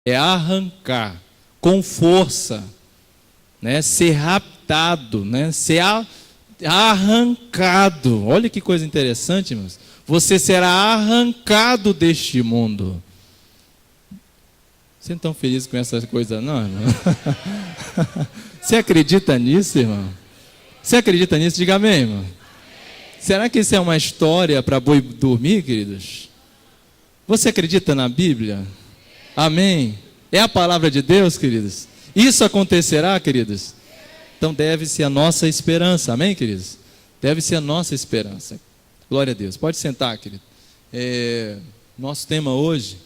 é arrancar com força, né? Ser raptado, né? Ser arrancado. Olha que coisa interessante, irmãos. Você será arrancado deste mundo. Você não está feliz com essas coisas, não, irmão? Você acredita nisso, irmão? Você acredita nisso? Diga amém, irmão. Será que isso é uma história para boi dormir, queridos? Você acredita na Bíblia? Amém? É a palavra de Deus, queridos? Isso acontecerá, queridos? Então deve ser a nossa esperança, amém, queridos? Deve ser a nossa esperança. Glória a Deus. Pode sentar, querido. Nosso tema hoje,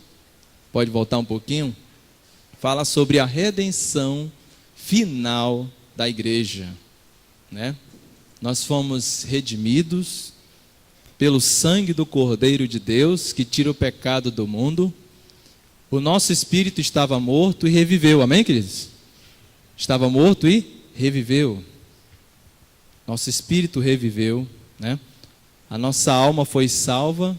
pode voltar um pouquinho, fala sobre a redenção final da igreja, né? Nós fomos redimidos pelo sangue do Cordeiro de Deus, que tira o pecado do mundo. O nosso espírito estava morto e reviveu, amém, queridos? Estava morto e reviveu. Nosso espírito reviveu, né? A nossa alma foi salva,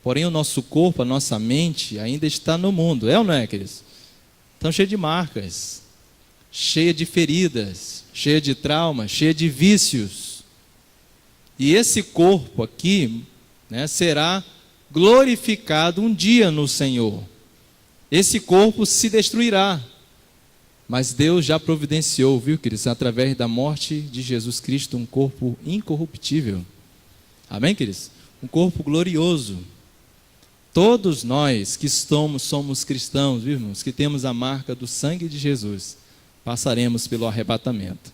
porém o nosso corpo, a nossa mente ainda está no mundo, é ou não é, queridos? Estão cheio de marcas, cheia de feridas, cheia de traumas, cheia de vícios. E esse corpo aqui, né, será glorificado um dia no Senhor. Esse corpo se destruirá, mas Deus já providenciou, viu, queridos, através da morte de Jesus Cristo, um corpo incorruptível. Amém, queridos? Um corpo glorioso. Todos nós que somos cristãos, viu, irmãos, que temos a marca do sangue de Jesus, passaremos pelo arrebatamento.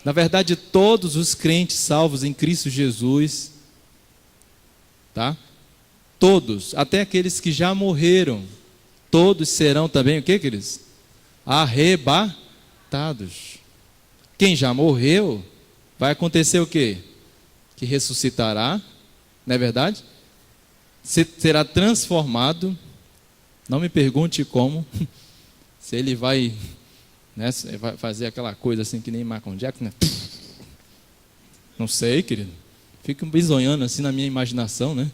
Na verdade, todos os crentes salvos em Cristo Jesus, tá? Todos, até aqueles que já morreram, todos serão também, o que, queridos? Arrebatados. Quem já morreu, vai acontecer o quê? Que ressuscitará, não é verdade? Será transformado. Não me pergunte como. Se ele vai, né, vai fazer aquela coisa assim que nem Michael Jackson, né? Não sei, querido. Fico bisonhando assim na minha imaginação, né?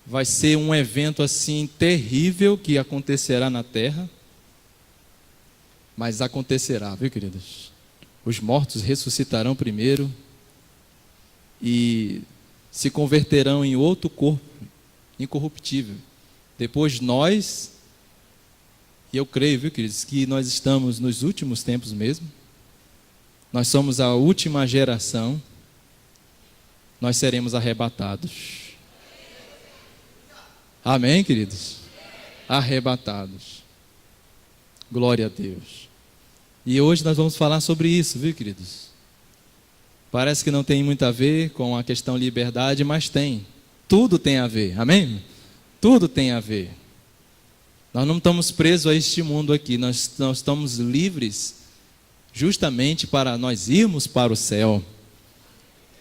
Vai ser um evento assim terrível que acontecerá na terra. Mas acontecerá, viu, queridos? Os mortos ressuscitarão primeiro e se converterão em outro corpo incorruptível. Depois nós, e eu creio, viu, queridos, que nós estamos nos últimos tempos mesmo. Nós somos a última geração. Nós seremos arrebatados. Amém, queridos? Arrebatados. Glória a Deus. E hoje nós vamos falar sobre isso, viu, queridos? Parece que não tem muito a ver com a questão liberdade, mas tem. Tudo tem a ver, amém? Tudo tem a ver. Nós não estamos presos a este mundo aqui, nós estamos livres justamente para nós irmos para o céu,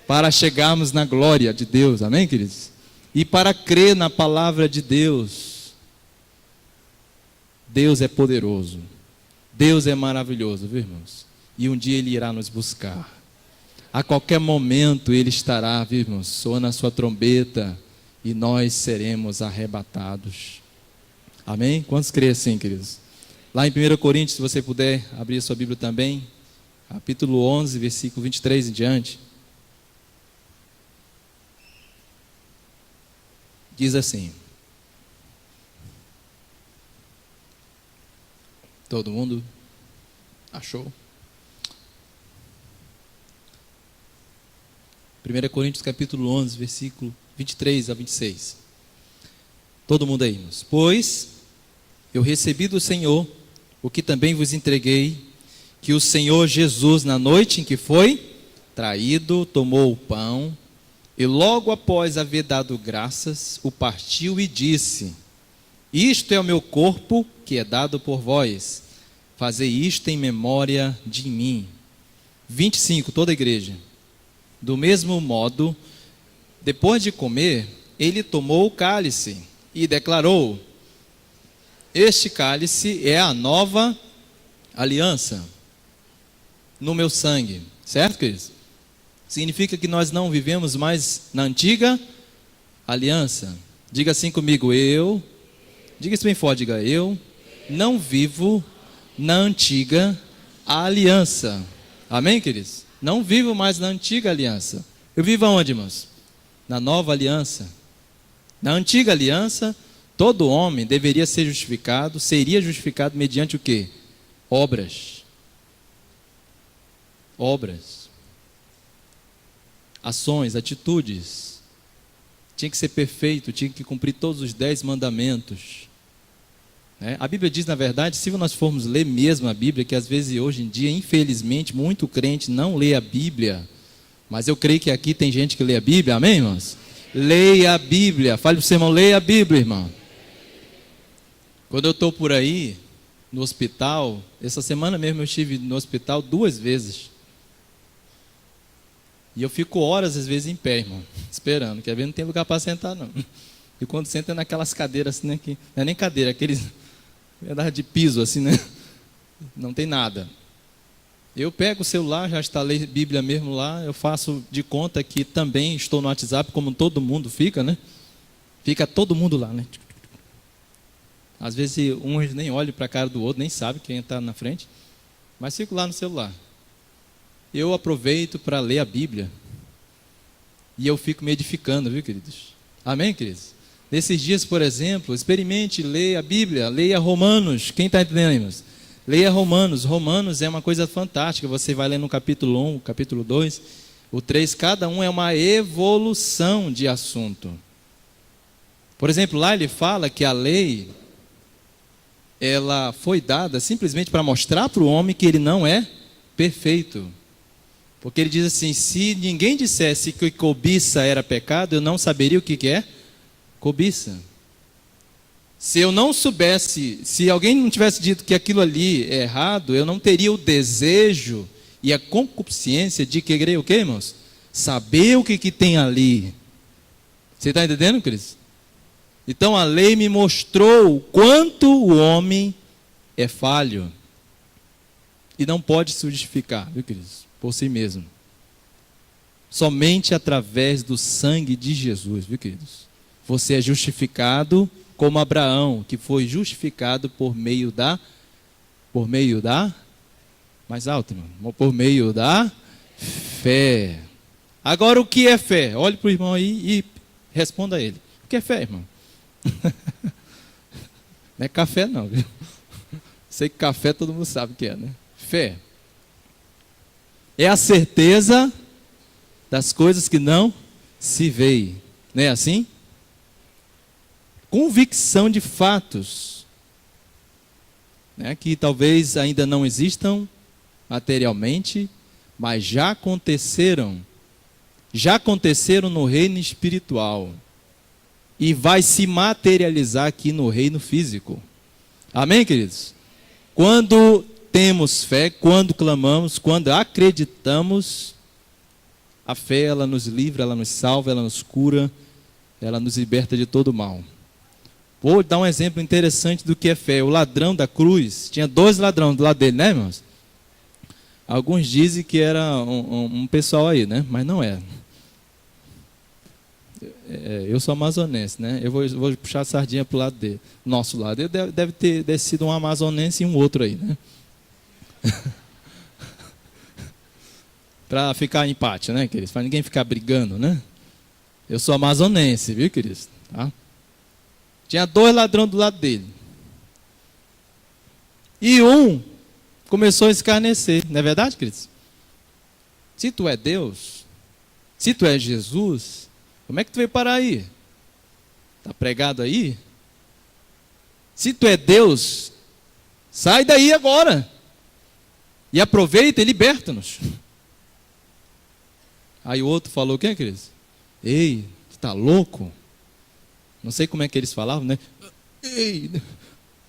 para chegarmos na glória de Deus, amém, queridos? E para crer na palavra de Deus. Deus é poderoso, Deus é maravilhoso, viu, irmãos? E um dia Ele irá nos buscar. A qualquer momento Ele estará, viu, irmãos, soando a sua trombeta e nós seremos arrebatados. Amém? Quantos creem assim, queridos? Lá em 1 Coríntios, se você puder abrir a sua Bíblia também, capítulo 11, versículo 23 em diante. Diz assim. Todo mundo achou? 1 Coríntios capítulo 11, versículo 23 a 26. Todo mundo aí, irmãos. Pois eu recebi do Senhor o que também vos entreguei, que o Senhor Jesus, na noite em que foi traído, tomou o pão, e logo após haver dado graças, o partiu e disse: isto é o meu corpo, que é dado por vós. Fazei isto em memória de mim. 25, toda a igreja. Do mesmo modo, depois de comer, ele tomou o cálice e declarou: este cálice é a nova aliança no meu sangue. Certo, queridos? Significa que nós não vivemos mais na antiga aliança. Diga assim comigo: eu Diga isso bem forte, diga, eu não vivo na antiga aliança. Amém, queridos? Não vivo mais na antiga aliança. Eu vivo aonde, irmãos? Na nova aliança. Na antiga aliança, todo homem deveria ser justificado, seria justificado mediante o quê? Obras. Obras. Ações, atitudes. Tinha que ser perfeito, tinha que cumprir todos os 10 mandamentos. A Bíblia diz, na verdade, se nós formos ler mesmo a Bíblia, que às vezes hoje em dia, infelizmente, muito crente não lê a Bíblia, mas eu creio que aqui tem gente que lê a Bíblia, amém, irmãos? Leia a Bíblia, fale para o seu irmão, leia a Bíblia, irmão. Quando eu estou por aí, no hospital, essa semana mesmo eu estive no hospital 2 vezes, e eu fico horas às vezes em pé, irmão, esperando, quer ver, não tem lugar para sentar não, e quando senta é naquelas cadeiras assim, né, que não é nem cadeira, aqueles pedaço de piso assim, né? Não tem nada. Eu pego o celular, já instalei a Bíblia mesmo lá, eu faço de conta que também estou no WhatsApp, como todo mundo fica, né? Fica todo mundo lá, né? Às vezes uns nem olham para a cara do outro, nem sabe quem está na frente, mas fico lá no celular. Eu aproveito para ler a Bíblia e eu fico me edificando, viu, queridos? Amém, queridos? Nesses dias, por exemplo, experimente ler a Bíblia, leia Romanos. Quem está entendendo, irmãos? Leia Romanos. Romanos é uma coisa fantástica. Você vai ler no capítulo 1, capítulo 2, o 3, cada um é uma evolução de assunto. Por exemplo, lá ele fala que a lei, ela foi dada simplesmente para mostrar para o homem que ele não é perfeito. Porque ele diz assim, se ninguém dissesse que cobiça era pecado, eu não saberia o que é cobiça. Se eu não soubesse, se alguém não tivesse dito que aquilo ali é errado, eu não teria o desejo e a concupiscência de querer o quê, irmãos? Saber o que tem ali. Você está entendendo, Cris? Então a lei me mostrou o quanto o homem é falho e não pode se justificar, viu, Cris? Por si mesmo. Somente através do sangue de Jesus, viu, queridos? Você é justificado como Abraão, que foi justificado por meio da, mais alto, irmão, por meio da fé. Agora, o que é fé? Olhe para o irmão aí e responda a ele. O que é fé, irmão? Não é café não, viu? Sei que café todo mundo sabe o que é, né? Fé é a certeza das coisas que não se veem. Não é assim? Convicção de fatos, né, que talvez ainda não existam materialmente, mas já aconteceram no reino espiritual e vai se materializar aqui no reino físico. Amém, queridos? Quando temos fé, quando clamamos, quando acreditamos, a fé ela nos livra, ela nos salva, ela nos cura, ela nos liberta de todo mal. Vou dar um exemplo interessante do que é fé. O ladrão da cruz, tinha 2 ladrões do lado dele, né, irmãos? Alguns dizem que era um pessoal aí, né? Mas não é. Eu sou amazonense, né? Eu vou puxar a sardinha para o lado dele. Nosso lado. Ele deve ter descido um amazonense e um outro aí, né? Para ficar empate, né, queridos? Para ninguém ficar brigando, né? Eu sou amazonense, viu, queridos? Tá? Tinha 2 ladrões do lado dele. E um começou a escarnecer. Não é verdade, queridos? Se tu é Deus, se tu é Jesus, como é que tu veio parar aí? Está pregado aí? Se tu é Deus, sai daí agora. E aproveita e liberta-nos. Aí o outro falou, quem é, queridos? Ei, tu está louco? Não sei como é que eles falavam, né? Ei,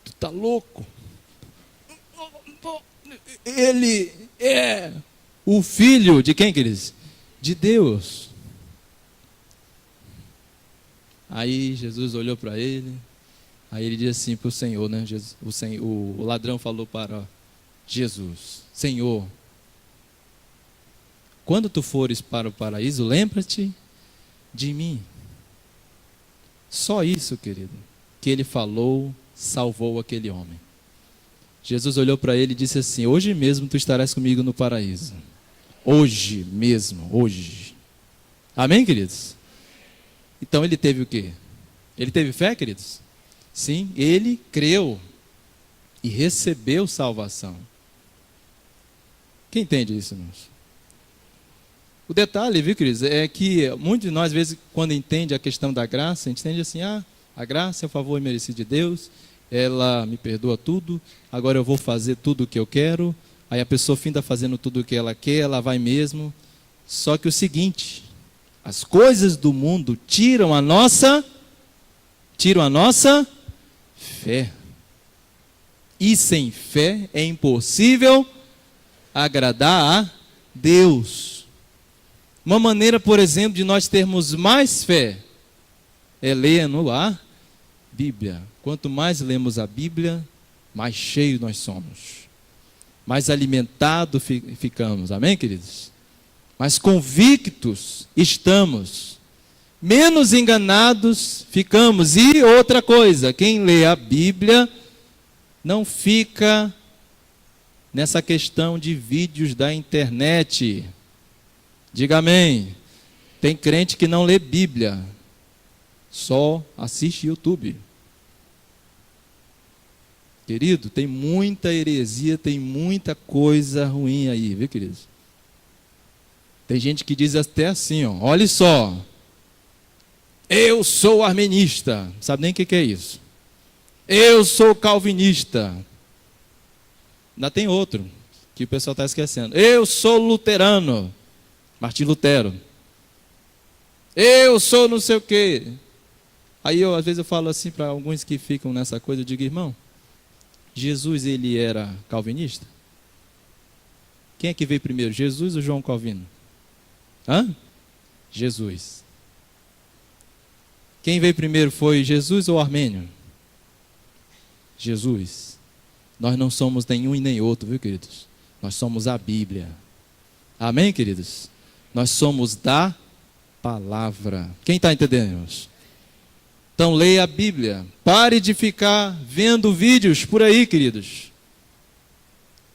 tu tá louco? Ele é o filho de quem, queridos? De Deus. Aí Jesus olhou para ele, aí ele disse assim para o Senhor, né? O ladrão falou para Jesus, Senhor, quando tu fores para o paraíso, lembra-te de mim. Só isso, querido, que ele falou salvou aquele homem. Jesus olhou para ele e disse assim: hoje mesmo tu estarás comigo no paraíso. Hoje mesmo, hoje. Amém, queridos? Então ele teve o quê? Ele teve fé, queridos? Sim, ele creu e recebeu salvação. Quem entende isso, irmãos? O detalhe, viu, queridos, é que muitos de nós, às vezes, quando entende a questão da graça, a gente entende assim: a graça é o favor imerecido de Deus, ela me perdoa tudo, agora eu vou fazer tudo o que eu quero. Aí a pessoa finda fazendo tudo o que ela quer, ela vai mesmo. Só que o seguinte, as coisas do mundo tiram a nossa fé. E sem fé é impossível agradar a Deus. Uma maneira, por exemplo, de nós termos mais fé é lendo a Bíblia. Quanto mais lemos a Bíblia, mais cheios nós somos. Mais alimentados ficamos. Amém, queridos? Mais convictos estamos. Menos enganados ficamos. E outra coisa, quem lê a Bíblia não fica nessa questão de vídeos da internet. Diga amém. Tem crente que não lê Bíblia, só assiste YouTube. Querido, tem muita heresia, tem muita coisa ruim aí, viu, queridos? Tem gente que diz até assim, ó, olha só, eu sou armenista, não sabe nem o que é isso. Eu sou calvinista. Ainda tem outro, que o pessoal está esquecendo. Eu sou luterano, Martim Lutero. Eu sou não sei o quê. Aí às vezes eu falo assim para alguns que ficam nessa coisa, eu digo: irmão, Jesus, ele era calvinista? Quem é que veio primeiro, Jesus ou João Calvino? Jesus. Quem veio primeiro foi Jesus ou Armênio? Jesus. Nós não somos nenhum e nem outro, viu, queridos? Nós somos a Bíblia. Amém, queridos? Nós somos da palavra. Quem está entendendo, irmãos? Então leia a Bíblia. Pare de ficar vendo vídeos por aí, queridos.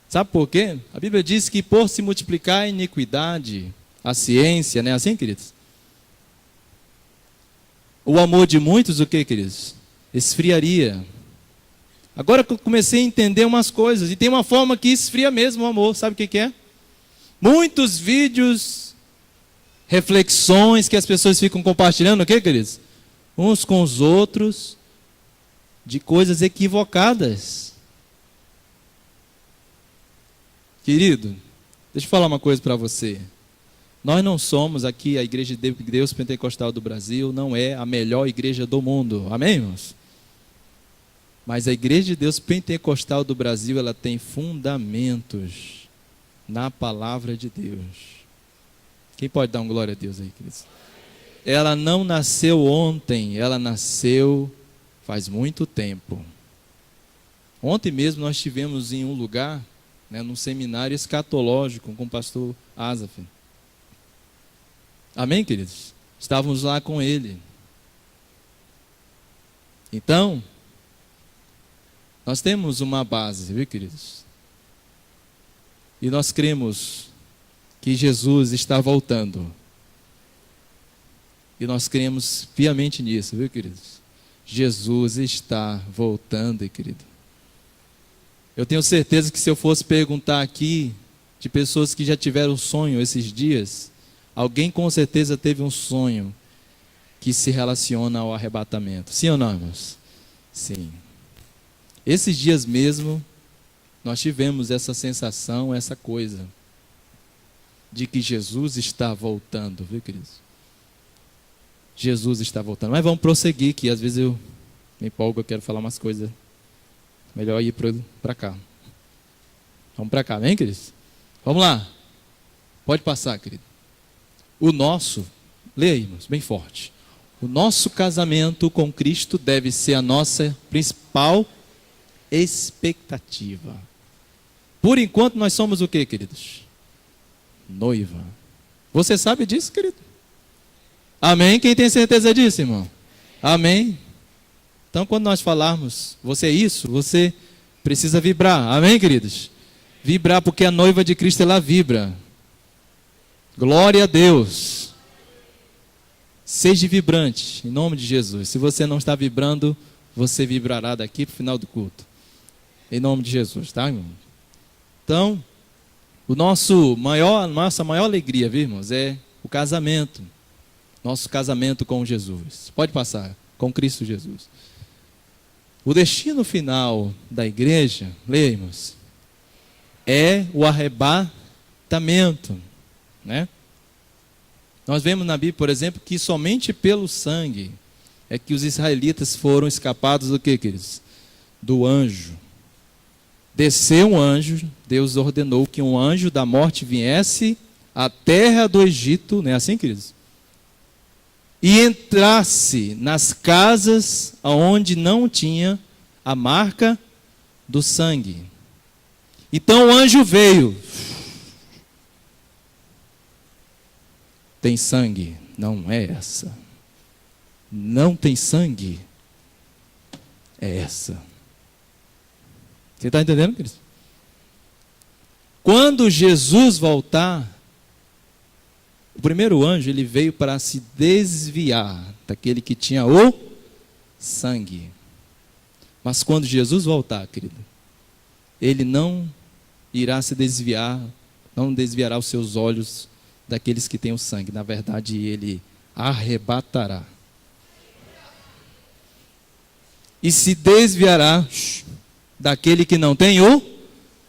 Sabe por quê? A Bíblia diz que por se multiplicar a iniquidade, a ciência, não é assim, queridos? O amor de muitos, o que, queridos? Esfriaria. Agora que eu comecei a entender umas coisas, e tem uma forma que esfria mesmo o amor, sabe o que é? Muitos vídeos, reflexões que as pessoas ficam compartilhando, o que, queridos? Uns com os outros, de coisas equivocadas. Querido, deixa eu falar uma coisa para você. Nós não somos aqui a Igreja de Deus Pentecostal do Brasil, não é a melhor igreja do mundo. Amém, irmãos? Mas a Igreja de Deus Pentecostal do Brasil, ela tem fundamentos na palavra de Deus. Quem pode dar um glória a Deus aí, queridos? Ela não nasceu ontem, ela nasceu faz muito tempo. Ontem mesmo nós estivemos em um lugar, num seminário escatológico com o pastor Asaf. Amém, queridos? Estávamos lá com ele. Então, nós temos uma base, viu, queridos? E nós cremos que Jesus está voltando. E nós cremos piamente nisso, viu, queridos? Jesus está voltando, querido. Eu tenho certeza que se eu fosse perguntar aqui de pessoas que já tiveram sonho esses dias, alguém com certeza teve um sonho que se relaciona ao arrebatamento. Sim ou não, irmãos? Sim. Esses dias mesmo, nós tivemos essa sensação, essa coisa, de que Jesus está voltando, viu, queridos? Jesus está voltando. Mas vamos prosseguir, que às vezes eu me empolgo, eu quero falar umas coisas. Melhor ir para cá. Vamos para cá, vem, queridos? Vamos lá. Pode passar, querido. O nosso, leia aí, irmãos, bem forte. O nosso casamento com Cristo deve ser a nossa principal expectativa. Por enquanto nós somos o que, queridos? Noiva. Você sabe disso, querido? Amém? Quem tem certeza disso, irmão? Amém? Então, quando nós falarmos, você é isso, você precisa vibrar. Amém, queridos? Vibrar, porque a noiva de Cristo, ela vibra. Glória a Deus. Seja vibrante, em nome de Jesus. Se você não está vibrando, você vibrará daqui para o final do culto. Em nome de Jesus, tá, irmão? Então, nossa maior alegria, viu, irmãos, é o casamento. Nosso casamento com Jesus. Pode passar, com Cristo Jesus. O destino final da igreja, leia-nos, é o arrebatamento, né? Nós vemos na Bíblia, por exemplo, que somente pelo sangue é que os israelitas foram escapados do que, queridos? Do anjo. Desceu um anjo, Deus ordenou que um anjo da morte viesse à terra do Egito, não é assim, queridos? E entrasse nas casas onde não tinha a marca do sangue. Então o anjo veio. Tem sangue? Não é essa. Não tem sangue? É essa. Você está entendendo, querido? Quando Jesus voltar, o primeiro anjo, ele veio para se desviar daquele que tinha o sangue. Mas quando Jesus voltar, querido, ele não irá se desviar, não desviará os seus olhos daqueles que têm o sangue. Na verdade, ele arrebatará. E se desviará daquele que não tem o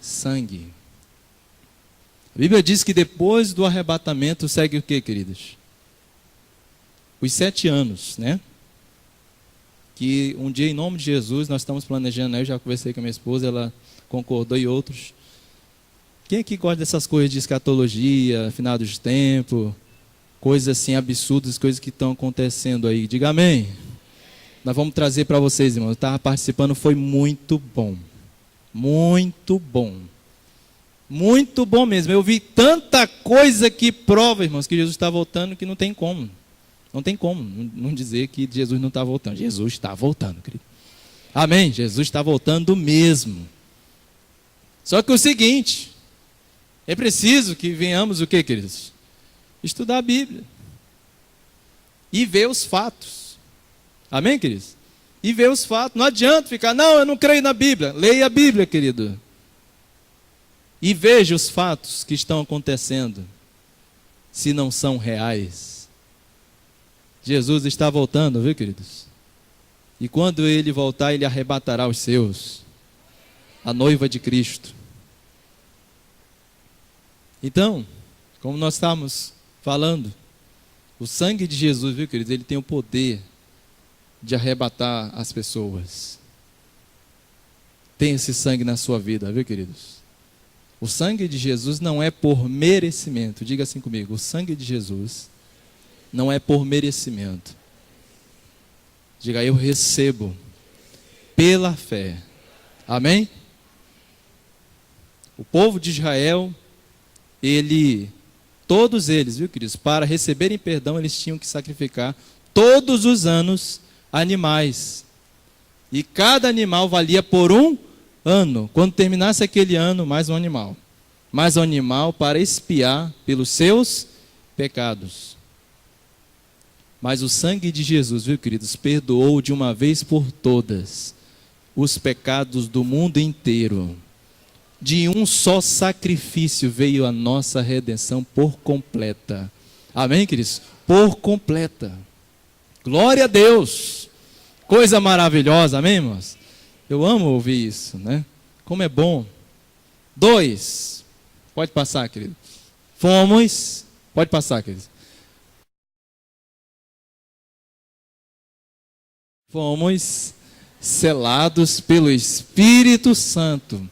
sangue. A Bíblia diz que depois do arrebatamento segue o que, queridos? Os 7 anos, né? Que um dia, em nome de Jesus, nós estamos planejando, né? Eu já conversei com a minha esposa, ela concordou, e outros. Quem aqui gosta dessas coisas de escatologia, final dos tempos, coisas assim absurdas, coisas que estão acontecendo aí? Diga amém. Nós vamos trazer para vocês, irmãos. Eu estava participando, foi muito bom. Muito bom. Muito bom mesmo. Eu vi tanta coisa que prova, irmãos, que Jesus está voltando, que não tem como. Não tem como não dizer que Jesus não está voltando. Jesus está voltando, querido. Amém? Jesus está voltando mesmo. Só que o seguinte, é preciso que venhamos o que, queridos? Estudar a Bíblia. E ver os fatos. Amém, queridos? E ver os fatos. Não adianta ficar, não, eu não creio na Bíblia. Leia a Bíblia, querido. E veja os fatos que estão acontecendo, se não são reais. Jesus está voltando, viu, queridos? E quando ele voltar, ele arrebatará os seus, a noiva de Cristo. Então, como nós estamos falando, o sangue de Jesus, viu, queridos, ele tem o poder de arrebatar as pessoas. Tem esse sangue na sua vida, viu, queridos? O sangue de Jesus não é por merecimento. Diga assim comigo, o sangue de Jesus não é por merecimento. Diga, eu recebo pela fé. Amém? O povo de Israel, todos eles, viu, queridos, para receberem perdão, eles tinham que sacrificar todos os anos animais. E cada animal valia por um ano. Quando terminasse aquele ano, mais um animal. Mais um animal para expiar pelos seus pecados. Mas o sangue de Jesus, viu, queridos, perdoou de uma vez por todas os pecados do mundo inteiro. De um só sacrifício veio a nossa redenção por completa. Amém, queridos? Por completa. Glória a Deus. Coisa maravilhosa, amém, irmãos? Eu amo ouvir isso, né? Como é bom. 2. Pode passar, querido. Pode passar, querido. Fomos selados pelo Espírito Santo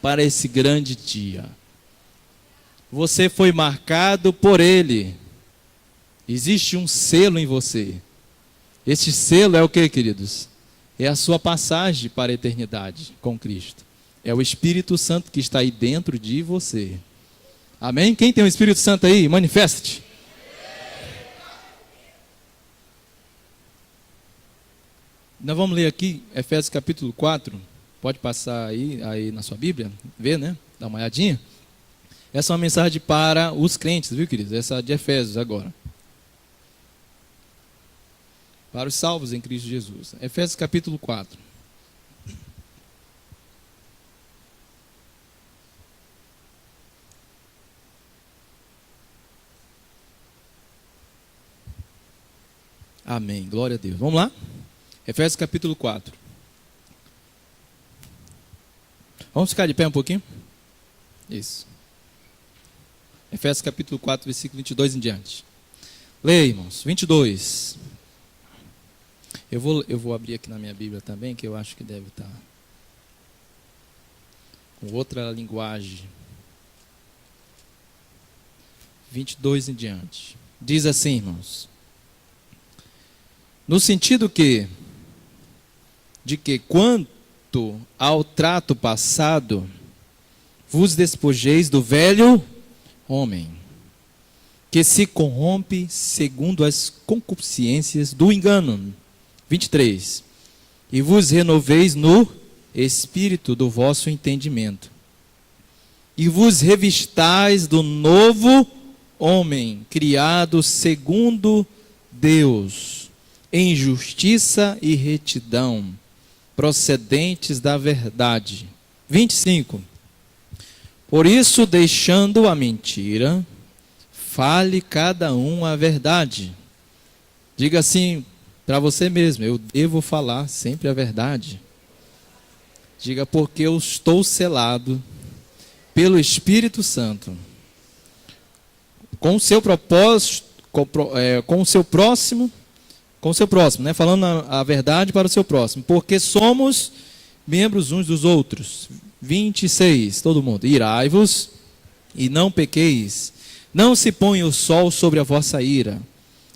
para esse grande dia. Você foi marcado por Ele. Existe um selo em você. Este selo é o que, queridos? É a sua passagem para a eternidade com Cristo. É o Espírito Santo que está aí dentro de você. Amém? Quem tem o Espírito Santo aí, manifeste. Nós vamos ler aqui Efésios capítulo 4. Pode passar aí na sua Bíblia, ver, né? Dá uma olhadinha. Essa é uma mensagem para os crentes, viu, queridos? Essa de Efésios agora. Para os salvos em Cristo Jesus. Efésios capítulo 4. Amém. Glória a Deus. Vamos lá? Efésios capítulo 4. Vamos ficar de pé um pouquinho? Isso. Efésios capítulo 4, versículo 22 em diante. Leia, irmãos. 22. Eu vou abrir aqui na minha Bíblia também, que eu acho que deve estar com outra linguagem. 22 em diante. Diz assim, irmãos. No sentido de que quanto ao trato passado, vos despojeis do velho homem, que se corrompe segundo as concupiscências do engano. 23. E vos renoveis no espírito do vosso entendimento. E vos revistais do novo homem, criado segundo Deus, em justiça e retidão, procedentes da verdade. 25. Por isso, deixando a mentira, fale cada um a verdade. Diga assim para você mesmo: eu devo falar sempre a verdade. Diga: porque eu estou selado pelo Espírito Santo, com o seu propósito, com o seu próximo, né? Falando a verdade para o seu próximo, porque somos membros uns dos outros. 26, todo mundo. Irai-vos e não pequeis, não se ponha o sol sobre a vossa ira.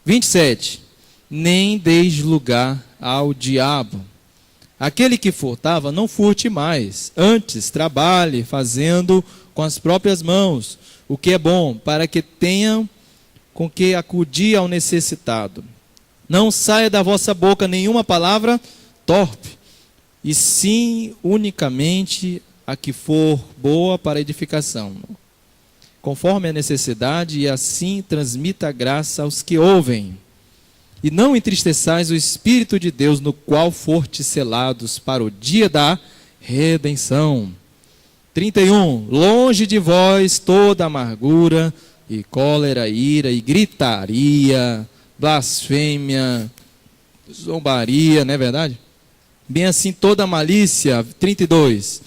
27, nem deis lugar ao diabo. Aquele que furtava, não furte mais, antes trabalhe fazendo com as próprias mãos o que é bom, para que tenham com que acudir ao necessitado. Não saia da vossa boca nenhuma palavra torpe, e sim unicamente a que for boa para edificação, conforme a necessidade, e assim transmita a graça aos que ouvem. E não entristeçais o Espírito de Deus, no qual fortes selados para o dia da redenção. 31. Longe de vós toda amargura e cólera, ira e gritaria, blasfêmia, zombaria, não é verdade? Bem assim toda malícia. 32.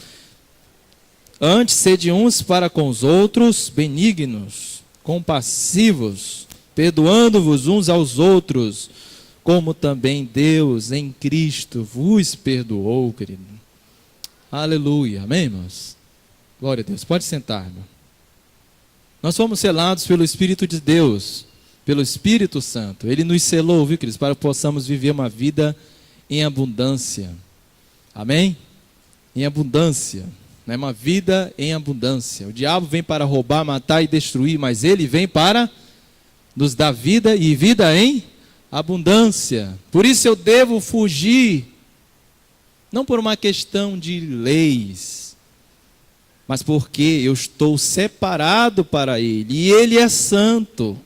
Antes sede uns para com os outros benignos, compassivos, perdoando-vos uns aos outros, como também Deus em Cristo vos perdoou, querido. Aleluia. Amém, irmãos? Glória a Deus. Pode sentar, irmão. Nós fomos selados pelo Espírito de Deus, pelo Espírito Santo. Ele nos selou, viu, queridos, para que possamos viver uma vida em abundância. Amém? Em abundância. Né? Uma vida em abundância. O diabo vem para roubar, matar e destruir, mas ele vem para nos dar vida e vida em abundância. Por isso eu devo fugir, não por uma questão de leis, mas porque eu estou separado para Ele, e Ele é santo,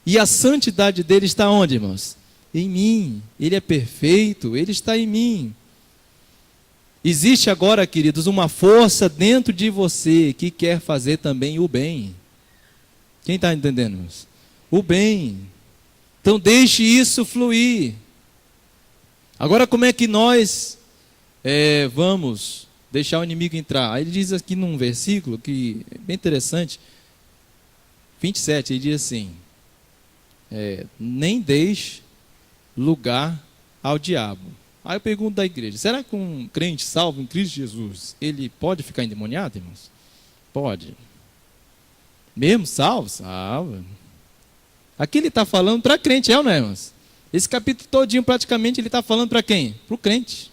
e a santidade dele está onde, irmãos? Em mim. Ele é perfeito, Ele está em mim. Existe agora, queridos, uma força dentro de você que quer fazer também o bem. Quem está entendendo, irmãos? O bem. Então deixe isso fluir. Agora, como é que nós vamos deixar o inimigo entrar? Aí ele diz aqui num versículo que é bem interessante, 27, ele diz assim: nem deixe lugar ao diabo. Aí eu pergunto da igreja: será que um crente salvo em Cristo Jesus, ele pode ficar endemoniado, irmãos? Pode. Mesmo salvo? Salvo. Aqui ele está falando para crente, não é, irmãos? Esse capítulo todinho praticamente ele está falando para quem? Para o crente.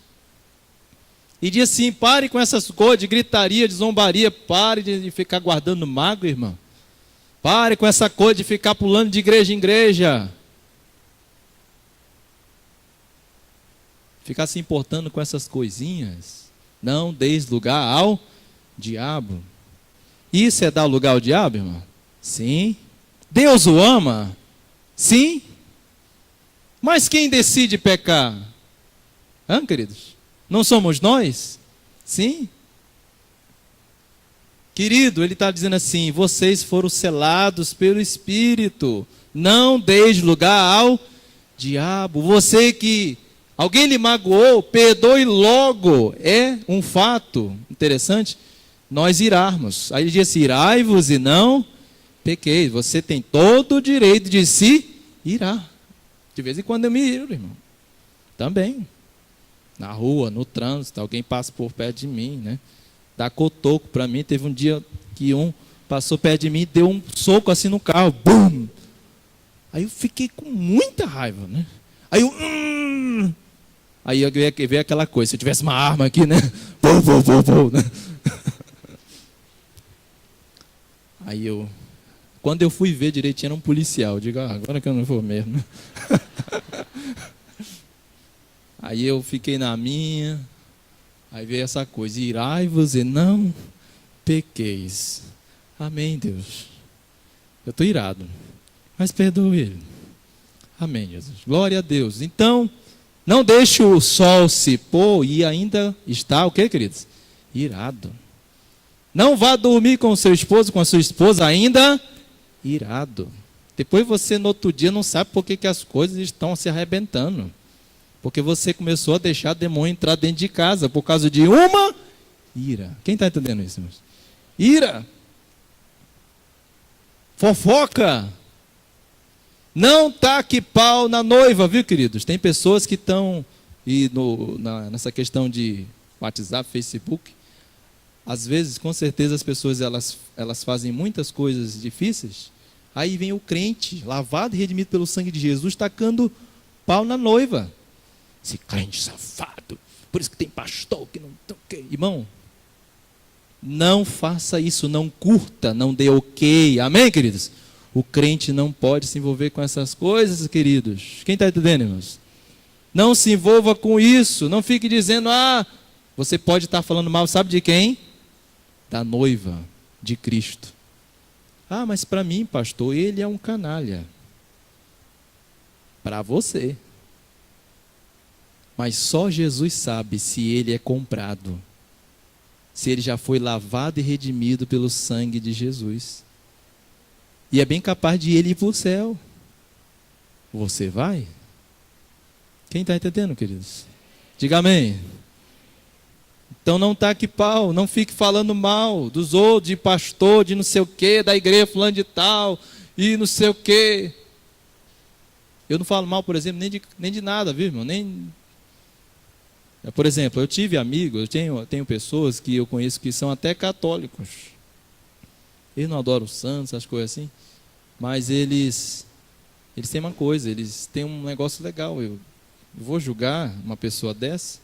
E diz assim: pare com essas coisas de gritaria, de zombaria, pare de ficar guardando mágoa, irmão. Pare com essa coisa de ficar pulando de igreja em igreja. Ficar se importando com essas coisinhas. Não deis lugar ao diabo. Isso é dar lugar ao diabo, irmão? Sim. Deus o ama? Sim. Mas quem decide pecar? Queridos? Não somos nós? Sim. Querido, ele está dizendo assim: vocês foram selados pelo Espírito. Não deis lugar ao diabo. Você que alguém lhe magoou, perdoe logo. É um fato interessante nós irarmos. Aí ele diz assim: irai-vos e não pequeis. Você tem todo o direito de se irar. De vez em quando eu me iro, irmão. Também. Na rua, no trânsito, alguém passa por perto de mim, né? Dá cotoco para mim. Teve um dia que um passou perto de mim e deu um soco assim no carro. Bum! Aí eu fiquei com muita raiva, né? Aí eu... Aí veio aquela coisa, se eu tivesse uma arma aqui, né? Né? Aí eu... Quando eu fui ver direitinho, era um policial. Eu digo, agora que eu não vou mesmo. Aí eu fiquei na minha. Aí veio essa coisa: irai-vos e não pequeis. Amém, Deus. Eu estou irado, mas perdoe ele. Amém, Jesus. Glória a Deus. Então, não deixe o sol se pôr e ainda está, o que, queridos? Irado. Não vá dormir com o seu esposo, com a sua esposa ainda irado. Depois você, no outro dia, não sabe por que as coisas estão se arrebentando. Porque você começou a deixar o demônio entrar dentro de casa por causa de uma ira. Quem está entendendo isso, irmãos? Ira. Fofoca. Não taque pau na noiva, viu, queridos? Tem pessoas que estão nessa questão de WhatsApp, Facebook. Às vezes, com certeza, as pessoas elas fazem muitas coisas difíceis. Aí vem o crente, lavado e redimido pelo sangue de Jesus, tacando pau na noiva. Esse crente safado, por isso que tem pastor que não... Irmão, não faça isso, não curta, não dê ok. Amém, queridos? O crente não pode se envolver com essas coisas, queridos. Quem está entendendo, irmãos? Não se envolva com isso. Não fique dizendo, você pode estar falando mal, sabe de quem? Da noiva de Cristo. Mas para mim, pastor, ele é um canalha. Para você. Mas só Jesus sabe se ele é comprado. Se ele já foi lavado e redimido pelo sangue de Jesus. E é bem capaz de ele ir para o céu. Você vai? Quem está entendendo, queridos? Diga amém. Então não taque pau, não fique falando mal dos outros, de pastor, de não sei o quê, da igreja fulano de tal, e não sei o quê. Eu não falo mal, por exemplo, nem de nada, viu, irmão? Por exemplo, eu tive amigos, eu tenho pessoas que eu conheço que são até católicos. Eles não adoram os santos, as coisas assim, mas eles têm uma coisa, eles têm um negócio legal. Eu vou julgar uma pessoa dessa.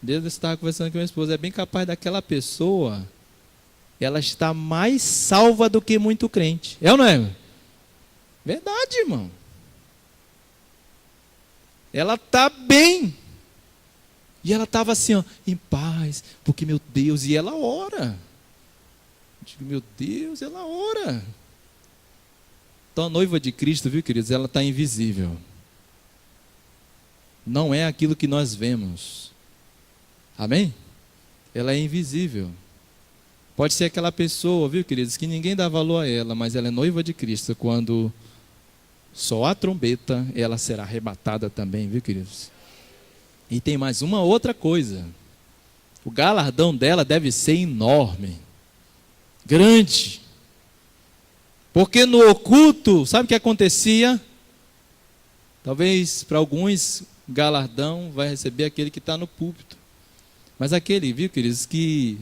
Desde eu estava conversando com minha esposa, é bem capaz daquela pessoa, ela está mais salva do que muito crente. É ou não é? Verdade, irmão. Ela está bem. E ela estava assim, em paz, porque meu Deus, e ela ora. Eu digo, meu Deus, ela ora. Então a noiva de Cristo, viu, queridos, ela está invisível. Não é aquilo que nós vemos. Amém? Ela é invisível. Pode ser aquela pessoa, viu, queridos, que ninguém dá valor a ela, mas ela é noiva de Cristo. Quando soar a trombeta, ela será arrebatada também, viu, queridos? E tem mais uma outra coisa. O galardão dela deve ser enorme. Grande. Porque no oculto, sabe o que acontecia? Talvez para alguns, galardão vai receber aquele que está no púlpito. Mas aquele, viu, queridos, que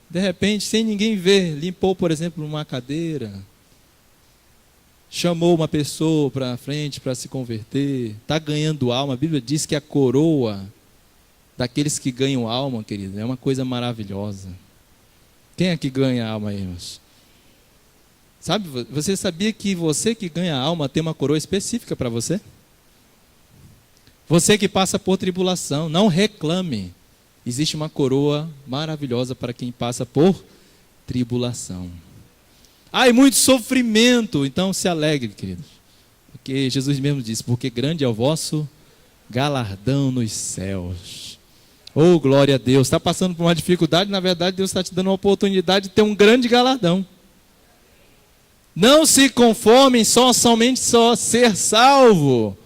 de repente, sem ninguém ver, limpou, por exemplo, uma cadeira, chamou uma pessoa para frente para se converter, está ganhando alma. A Bíblia diz que a coroa daqueles que ganham alma, querido, é uma coisa maravilhosa. Quem é que ganha alma, irmãos? Sabe, você sabia que você que ganha alma tem uma coroa específica para você? Você que passa por tribulação, não reclame. Existe uma coroa maravilhosa para quem passa por tribulação. E muito sofrimento. Então se alegre, queridos. Porque Jesus mesmo disse, porque grande é o vosso galardão nos céus. Oh, glória a Deus. Está passando por uma dificuldade, na verdade Deus está te dando uma oportunidade de ter um grande galardão. Não se conformem somente ser salvo.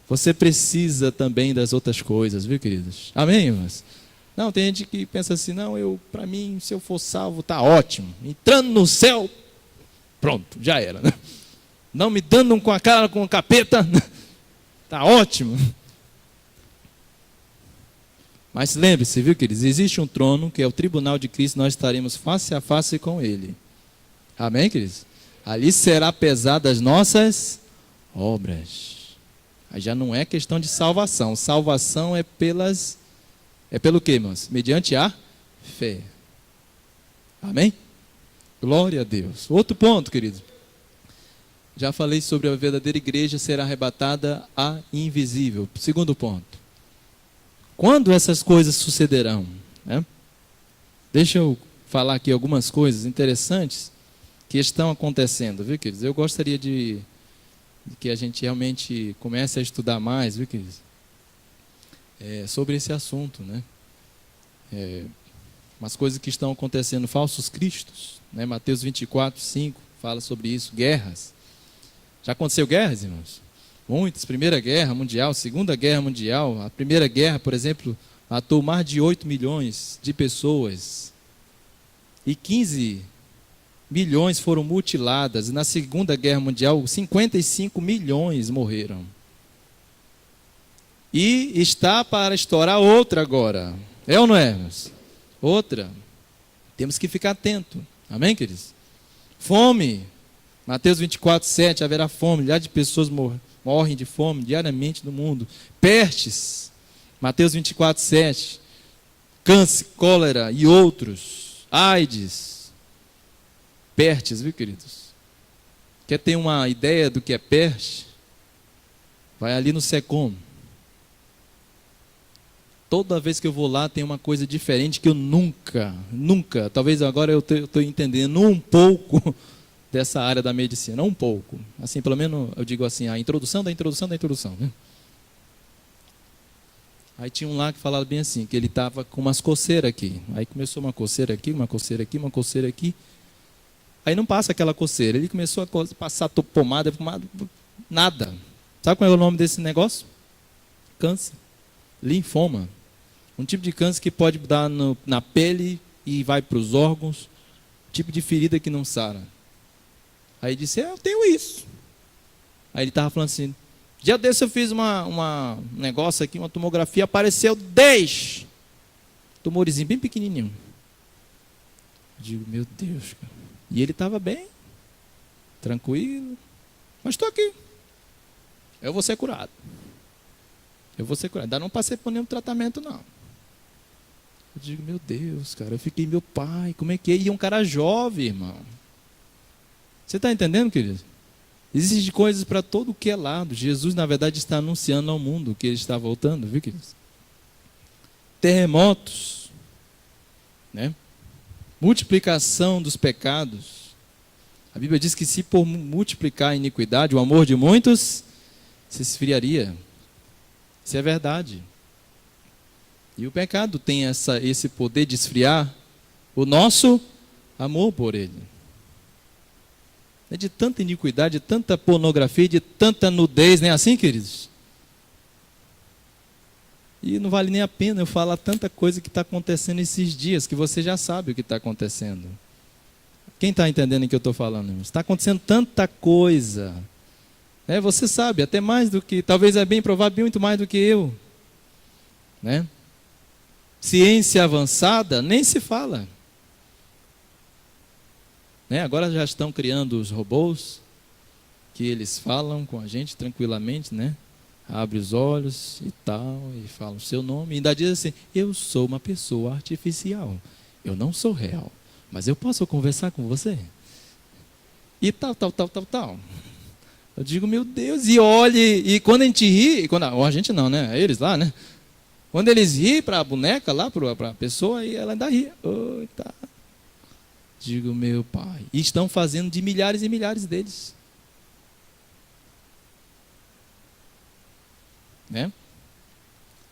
Você precisa também das outras coisas, viu, queridos? Amém, irmãos? Não, tem gente que pensa assim, não, para mim, se eu for salvo, tá ótimo. Entrando no céu, pronto, já era, né? Não me dando com a cara com o capeta, tá ótimo. Mas lembre-se, viu, queridos? Existe um trono, que é o tribunal de Cristo, nós estaremos face a face com Ele. Amém, queridos? Ali será pesada as nossas obras. Aí já não é questão de salvação. Salvação é pelo quê, irmãos? Mediante a fé. Amém? Glória a Deus. Outro ponto, querido. Já falei sobre a verdadeira igreja será arrebatada a invisível. Segundo ponto. Quando essas coisas sucederão? Né? Deixa eu falar aqui algumas coisas interessantes que estão acontecendo, viu, queridos? Eu gostaria de que a gente realmente comece a estudar mais, viu, queridos? Sobre esse assunto, né? Umas coisas que estão acontecendo, falsos cristos, né? Mateus 24, 5 fala sobre isso, guerras. Já aconteceu guerras, irmãos? Muitas, Primeira Guerra Mundial, Segunda Guerra Mundial. A Primeira Guerra, por exemplo, matou mais de 8 milhões de pessoas. E 15 milhões foram mutiladas. E na Segunda Guerra Mundial, 55 milhões morreram. E está para estourar outra agora. É ou não é, irmãos? Outra. Temos que ficar atento. Amém, queridos? Fome. Mateus 24, 7, haverá fome. Milhares de pessoas morrem de fome diariamente no mundo. Pestes. Mateus 24, 7. Câncer, cólera e outros. AIDS. Pestes, viu, queridos? Quer ter uma ideia do que é peste? Vai ali no SECOM. Toda vez que eu vou lá tem uma coisa diferente que eu nunca, talvez agora eu estou entendendo um pouco dessa área da medicina, um pouco. Assim, pelo menos eu digo assim, a introdução da introdução da introdução. Né? Aí tinha um lá que falava bem assim, que ele estava com umas coceiras aqui. Aí começou uma coceira aqui, uma coceira aqui, uma coceira aqui. Aí não passa aquela coceira. Ele começou a passar pomada, nada. Sabe qual é o nome desse negócio? Câncer. Linfoma. Um tipo de câncer que pode dar na pele e vai para os órgãos. Tipo de ferida que não sara. Aí disse, eu tenho isso. Aí ele estava falando assim, dia desse eu fiz um negócio aqui, uma tomografia, apareceu 10 tumorzinhos bem pequenininho. Eu digo, meu Deus, cara. E ele estava bem, tranquilo, mas estou aqui. Eu vou ser curado. Eu vou ser curado. Ainda não passei por nenhum tratamento, não. Eu digo, meu Deus, cara, eu fiquei, meu pai, como é que é? E um cara jovem, irmão. Você está entendendo, querido? Existem coisas para todo o que é lado. Jesus, na verdade, está anunciando ao mundo que ele está voltando, viu, queridos? Terremotos, né? Multiplicação dos pecados. A Bíblia diz que se por multiplicar a iniquidade, o amor de muitos se esfriaria. Isso é verdade. E o pecado tem esse poder de esfriar o nosso amor por ele. É de tanta iniquidade, de tanta pornografia, de tanta nudez, não é assim, queridos? E não vale nem a pena eu falar tanta coisa que está acontecendo esses dias, que você já sabe o que está acontecendo. Quem está entendendo o que eu estou falando, irmãos? Está acontecendo tanta coisa. Você sabe, até mais do que, talvez é bem provável, muito mais do que eu. Né? Ciência avançada, nem se fala. Agora já estão criando os robôs, que eles falam com a gente tranquilamente, né? Abre os olhos e tal, e fala o seu nome, e ainda diz assim, eu sou uma pessoa artificial, eu não sou real, mas eu posso conversar com você? E tal. Eu digo, meu Deus, e olhe, e quando a gente ri, ou a gente não, né? Eles lá, né? Quando eles riem para a boneca lá, para a pessoa, aí ela ainda ri. Oh, tá. Digo, meu pai. E estão fazendo de milhares e milhares deles. Né?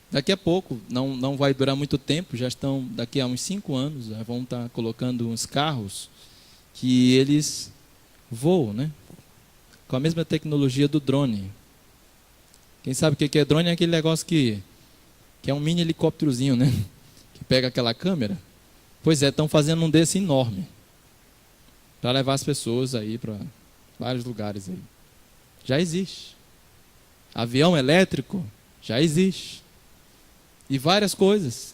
Daqui a pouco, não vai durar muito tempo, já estão, daqui a uns 5 anos, já vão estar colocando uns carros que eles voam, né? Com a mesma tecnologia do drone. Quem sabe o que é drone? É aquele negócio que é um mini helicópterozinho, né? Que pega aquela câmera. Pois é, estão fazendo um desse enorme. Para levar as pessoas aí para vários lugares aí. Já existe. Avião elétrico, já existe. E várias coisas.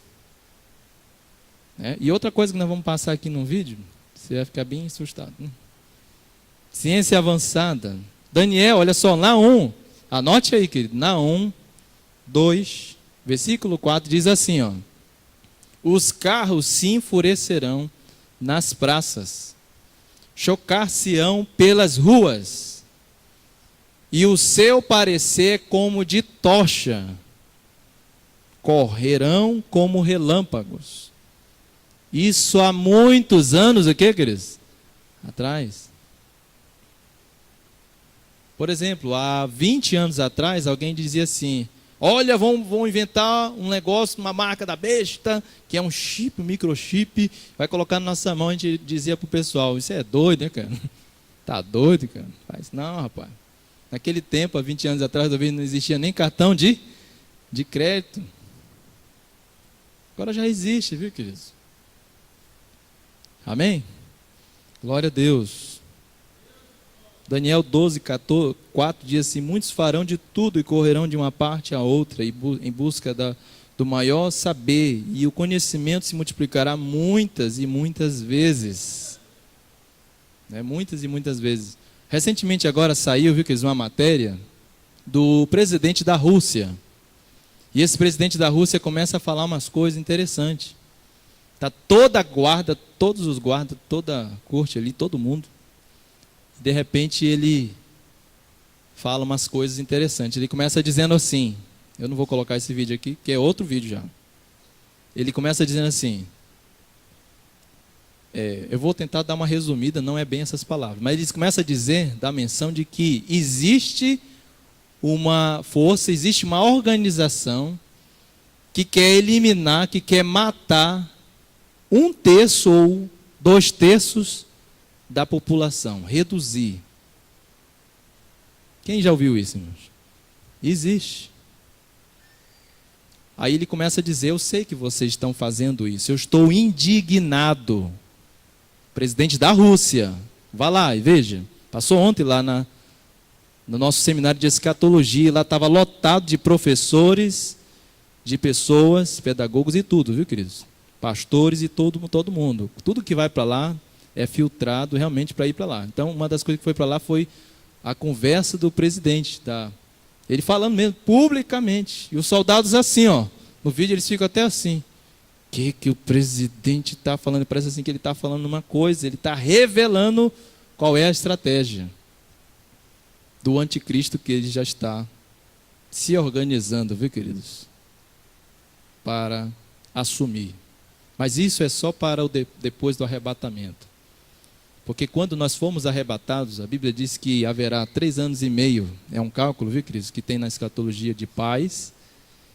E outra coisa que nós vamos passar aqui no vídeo, você vai ficar bem assustado. Né? Ciência avançada. Daniel, olha só, Naum. Anote aí, querido. Naum 2, versículo 4, diz assim, ó. Os carros se enfurecerão nas praças, chocar-se-ão pelas ruas, e o seu parecer como de tocha, correrão como relâmpagos. Isso há muitos anos, o que, queridos? Atrás. Por exemplo, há 20 anos atrás, alguém dizia assim, olha, vão inventar um negócio, uma marca da besta, que é um chip, um microchip, vai colocar na nossa mão. A gente dizia para o pessoal, isso é doido, né, cara? Tá doido, cara? Faz não, rapaz. Naquele tempo, há 20 anos atrás, talvez não existia nem cartão de crédito. Agora já existe, viu, queridos? Amém? Glória a Deus. Daniel 12, 4 diz assim, muitos farão de tudo e correrão de uma parte a outra em busca do maior saber, e o conhecimento se multiplicará muitas e muitas vezes. Muitas e muitas vezes. Recentemente agora saiu, viu, que uma matéria do presidente da Rússia. E esse presidente da Rússia começa a falar umas coisas interessantes. Está toda a guarda, todos os guardas, toda a corte ali, todo mundo. De repente ele fala umas coisas interessantes. Ele começa dizendo assim, eu não vou colocar esse vídeo aqui, que é outro vídeo já. Ele começa dizendo assim, eu vou tentar dar uma resumida, não é bem essas palavras, mas ele começa a dizer, da menção de que existe uma força, existe uma organização que quer eliminar, que quer matar 1/3 ou 2/3 da população, reduzir. Quem já ouviu isso, irmãos? Existe. Aí ele começa a dizer, eu sei que vocês estão fazendo isso, eu estou indignado. Presidente da Rússia, vá lá e veja, passou ontem lá no nosso seminário de escatologia, lá estava lotado de professores, de pessoas, pedagogos e tudo, viu, queridos? Pastores e todo mundo. Tudo que vai para lá é filtrado realmente para ir para lá. Então, uma das coisas que foi para lá foi a conversa do presidente. Ele falando mesmo, publicamente. E os soldados assim, ó. No vídeo eles ficam até assim. O que o presidente está falando? Parece assim que ele está falando uma coisa. Ele está revelando qual é a estratégia do anticristo que ele já está se organizando, viu, queridos? Para assumir. Mas isso é só para depois do arrebatamento. Porque quando nós formos arrebatados, a Bíblia diz que haverá 3 anos e meio, é um cálculo, viu, queridos, que tem na escatologia de paz.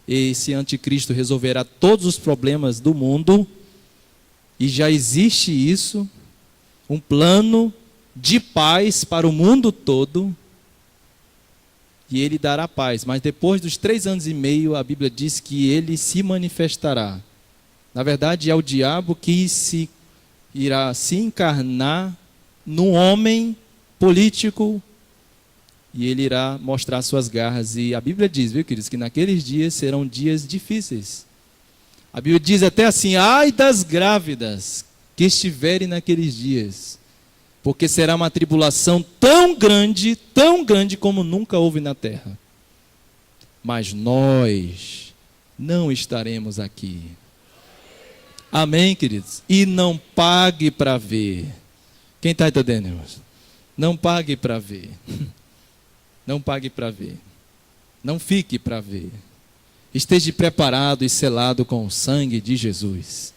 Esse anticristo resolverá todos os problemas do mundo, e já existe isso, um plano de paz para o mundo todo, e ele dará paz. Mas depois dos 3 anos e meio, a Bíblia diz que ele se manifestará. Na verdade, é o diabo que irá se encarnar num homem político, e ele irá mostrar suas garras. E a Bíblia diz, viu, queridos, que naqueles dias serão dias difíceis. A Bíblia diz até assim, ai das grávidas que estiverem naqueles dias, porque será uma tribulação tão grande como nunca houve na terra. Mas nós não estaremos aqui. Amém, queridos? E não pague para ver. Quem está entendendo, irmãos? Não pague para ver. Não pague para ver. Não fique para ver. Esteja preparado e selado com o sangue de Jesus.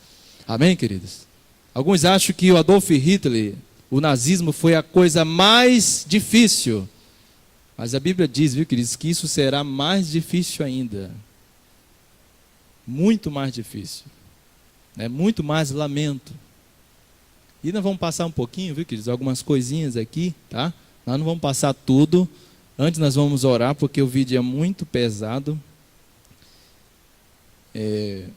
Amém, queridos? Alguns acham que o Adolf Hitler, o nazismo, foi a coisa mais difícil. Mas a Bíblia diz, viu, queridos, que isso será mais difícil ainda. Muito mais difícil. Muito mais lamento. E nós vamos passar um pouquinho, viu, queridos, algumas coisinhas aqui, tá? Nós não vamos passar tudo. Antes nós vamos orar, porque o vídeo é muito pesado. É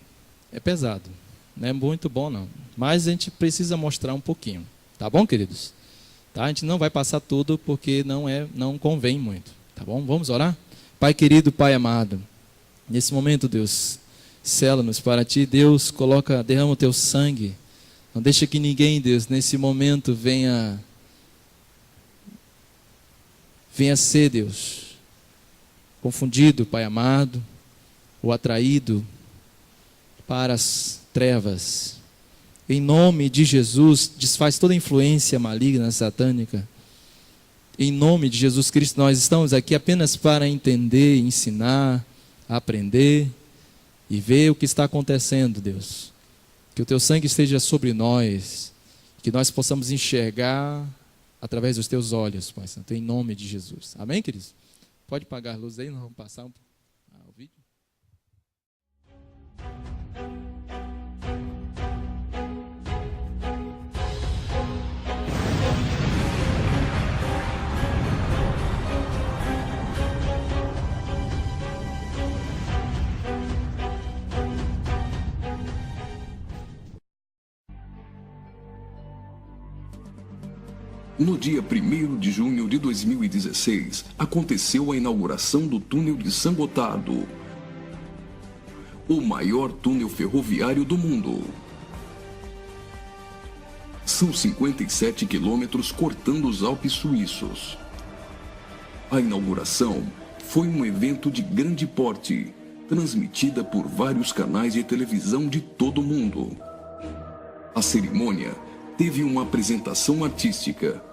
pesado. Não é muito bom, não. Mas a gente precisa mostrar um pouquinho. Tá bom, queridos? Tá? A gente não vai passar tudo, porque não convém muito. Tá bom? Vamos orar? Pai querido, Pai amado, nesse momento, Deus, sela-nos para Ti. Deus, derrama o Teu sangue. Não deixa que ninguém, Deus, nesse momento venha ser, Deus, confundido, Pai amado, ou atraído para as trevas. Em nome de Jesus, desfaz toda influência maligna, satânica. Em nome de Jesus Cristo, nós estamos aqui apenas para entender, ensinar, aprender e ver o que está acontecendo, Deus. Que o Teu sangue esteja sobre nós, que nós possamos enxergar através dos Teus olhos, Pai Santo, em nome de Jesus. Amém, queridos? Pode apagar a luz aí, nós vamos passar o vídeo. No dia 1º de junho de 2016, aconteceu a inauguração do túnel de San Gotardo, o maior túnel ferroviário do mundo. São 57 quilômetros cortando os Alpes suíços. A inauguração foi um evento de grande porte, transmitida por vários canais de televisão de todo o mundo. A cerimônia teve uma apresentação artística,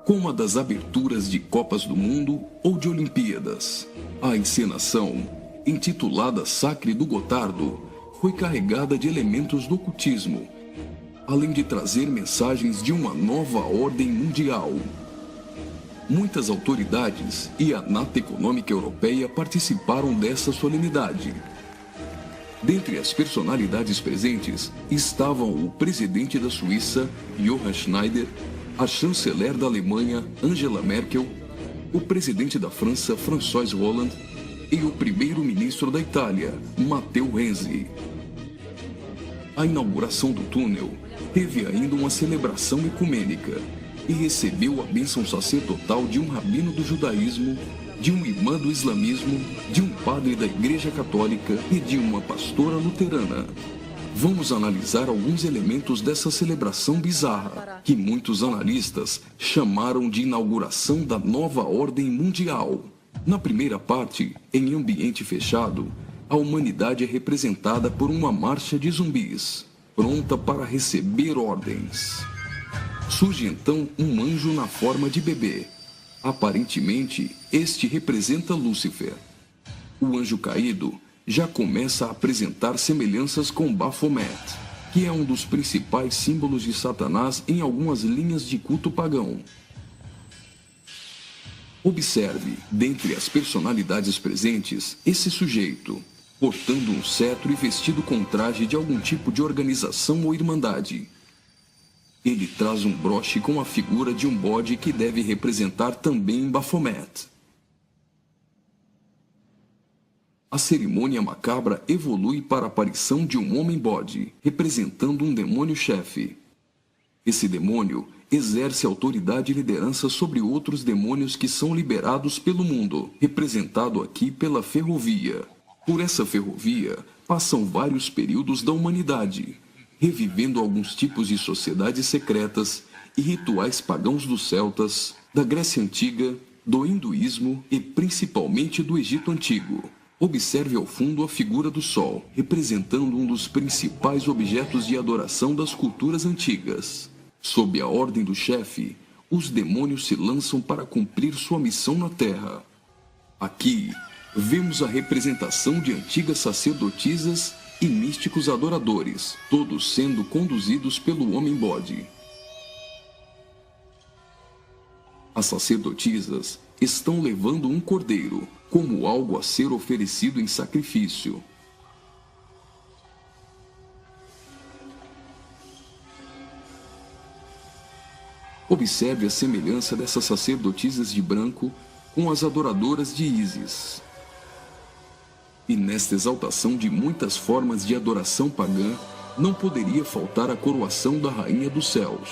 como a das aberturas de Copas do Mundo ou de Olimpíadas. A encenação, intitulada Sacre do Gotardo, foi carregada de elementos do ocultismo, além de trazer mensagens de uma nova ordem mundial. Muitas autoridades e a Nata Econômica Europeia participaram dessa solenidade. Dentre as personalidades presentes estavam o presidente da Suíça, Johann Schneider, a chanceler da Alemanha, Angela Merkel, o presidente da França, François Hollande, e o primeiro-ministro da Itália, Matteo Renzi. A inauguração do túnel teve ainda uma celebração ecumênica e recebeu a bênção sacerdotal de um rabino do judaísmo, de um imã do islamismo, de um padre da Igreja Católica e de uma pastora luterana. Vamos analisar alguns elementos dessa celebração bizarra, que muitos analistas chamaram de inauguração da nova ordem mundial. Na primeira parte, em ambiente fechado, a humanidade é representada por uma marcha de zumbis, pronta para receber ordens. Surge então um anjo na forma de bebê. Aparentemente, este representa Lúcifer. O anjo caído já começa a apresentar semelhanças com Baphomet, que é um dos principais símbolos de Satanás em algumas linhas de culto pagão. Observe, dentre as personalidades presentes, esse sujeito, portando um cetro e vestido com traje de algum tipo de organização ou irmandade. Ele traz um broche com a figura de um bode que deve representar também Baphomet. A cerimônia macabra evolui para a aparição de um homem-bode, representando um demônio-chefe. Esse demônio exerce autoridade e liderança sobre outros demônios que são liberados pelo mundo, representado aqui pela ferrovia. Por essa ferrovia, passam vários períodos da humanidade, revivendo alguns tipos de sociedades secretas e rituais pagãos dos celtas, da Grécia Antiga, do hinduísmo e principalmente do Egito Antigo. Observe ao fundo a figura do Sol, representando um dos principais objetos de adoração das culturas antigas. Sob a ordem do chefe, os demônios se lançam para cumprir sua missão na Terra. Aqui, vemos a representação de antigas sacerdotisas e místicos adoradores, todos sendo conduzidos pelo homem-bode. As sacerdotisas estão levando um cordeiro, como algo a ser oferecido em sacrifício. Observe a semelhança dessas sacerdotisas de branco com as adoradoras de Ísis. E nesta exaltação de muitas formas de adoração pagã, não poderia faltar a coroação da Rainha dos Céus.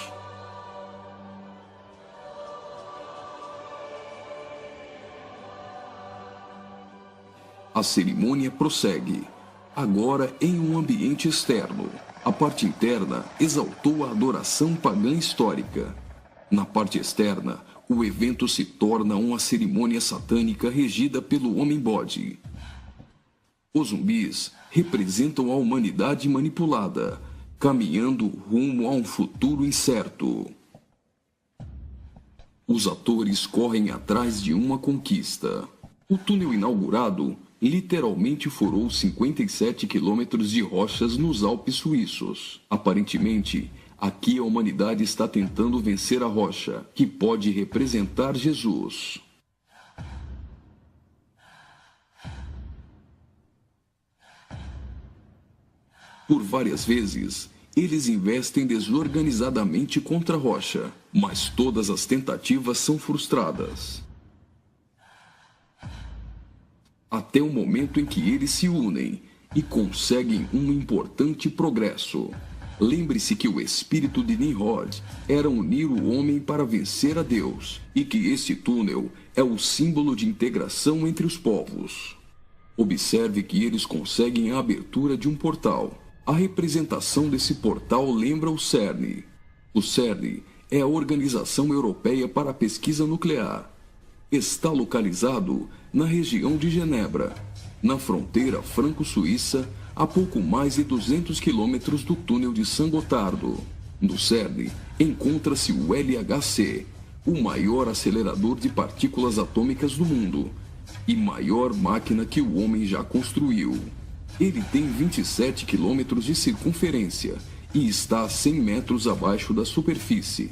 A cerimônia prossegue, agora em um ambiente externo. A parte interna exaltou a adoração pagã histórica. Na parte externa, o evento se torna uma cerimônia satânica regida pelo homem-bode. Os zumbis representam a humanidade manipulada, caminhando rumo a um futuro incerto. Os atores correm atrás de uma conquista. O túnel inaugurado literalmente furou 57 quilômetros de rochas nos Alpes suíços. Aparentemente, aqui a humanidade está tentando vencer a rocha, que pode representar Jesus. Por várias vezes, eles investem desorganizadamente contra a rocha, mas todas as tentativas são frustradas. Até o momento em que eles se unem e conseguem um importante progresso. Lembre-se que o espírito de Nimrod era unir o homem para vencer a Deus, e que esse túnel é o símbolo de integração entre os povos. Observe que eles conseguem a abertura de um portal. A representação desse portal lembra o CERN. O CERN é a Organização Europeia para a Pesquisa Nuclear. Está localizado na região de Genebra, na fronteira franco-suíça, a pouco mais de 200 quilômetros do túnel de Saint-Gothard. No CERN, encontra-se o LHC, o maior acelerador de partículas atômicas do mundo e maior máquina que o homem já construiu. Ele tem 27 quilômetros de circunferência e está a 100 metros abaixo da superfície.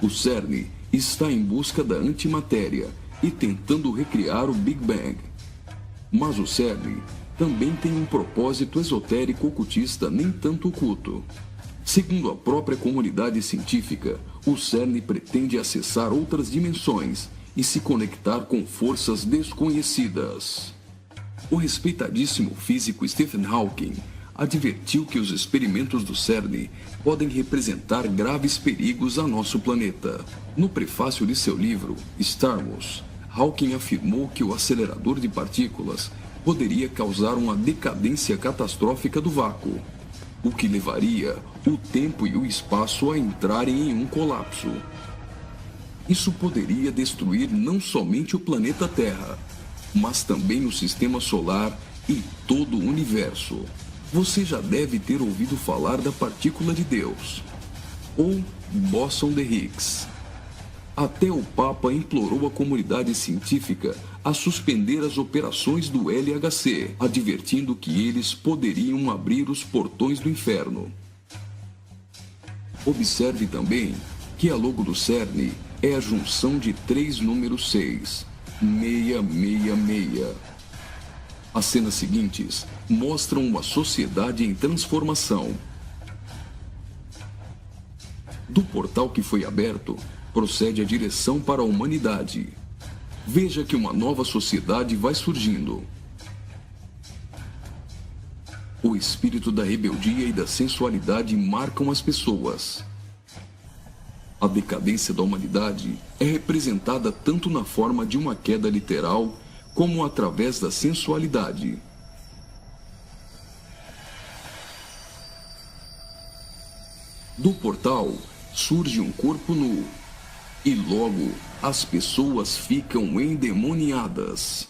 O CERN está em busca da antimatéria e tentando recriar o Big Bang. Mas o CERN também tem um propósito esotérico ocultista nem tanto oculto. Segundo a própria comunidade científica, o CERN pretende acessar outras dimensões e se conectar com forças desconhecidas. O respeitadíssimo físico Stephen Hawking advertiu que os experimentos do CERN podem representar graves perigos a nosso planeta. No prefácio de seu livro, Star Wars, Hawking afirmou que o acelerador de partículas poderia causar uma decadência catastrófica do vácuo, o que levaria o tempo e o espaço a entrarem em um colapso. Isso poderia destruir não somente o planeta Terra, mas também o sistema solar e todo o universo. Você já deve ter ouvido falar da partícula de Deus, ou bóson de Higgs. Até o Papa implorou a comunidade científica a suspender as operações do LHC, advertindo que eles poderiam abrir os portões do inferno. Observe também que a logo do CERN é a junção de 3 números 6. 666. As cenas seguintes mostram uma sociedade em transformação. Do portal que foi aberto, procede a direção para a humanidade. Veja que uma nova sociedade vai surgindo. O espírito da rebeldia e da sensualidade marcam as pessoas. A decadência da humanidade é representada tanto na forma de uma queda literal, como através da sensualidade. Do portal surge um corpo nu, e logo as pessoas ficam endemoniadas.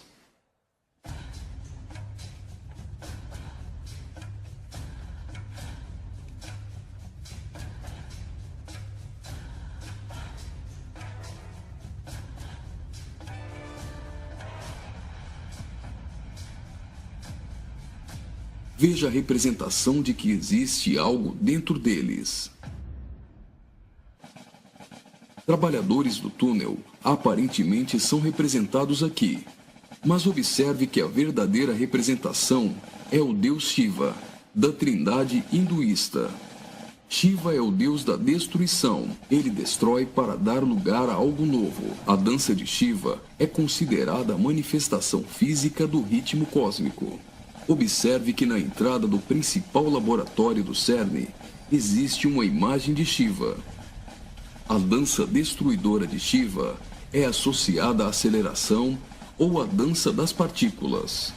Veja a representação de que existe algo dentro deles. Trabalhadores do túnel aparentemente são representados aqui, mas observe que a verdadeira representação é o deus Shiva, da trindade hinduísta. Shiva é o deus da destruição. Ele destrói para dar lugar a algo novo. A dança de Shiva é considerada a manifestação física do ritmo cósmico. Observe que na entrada do principal laboratório do CERN existe uma imagem de Shiva. A dança destruidora de Shiva é associada à aceleração ou à dança das partículas.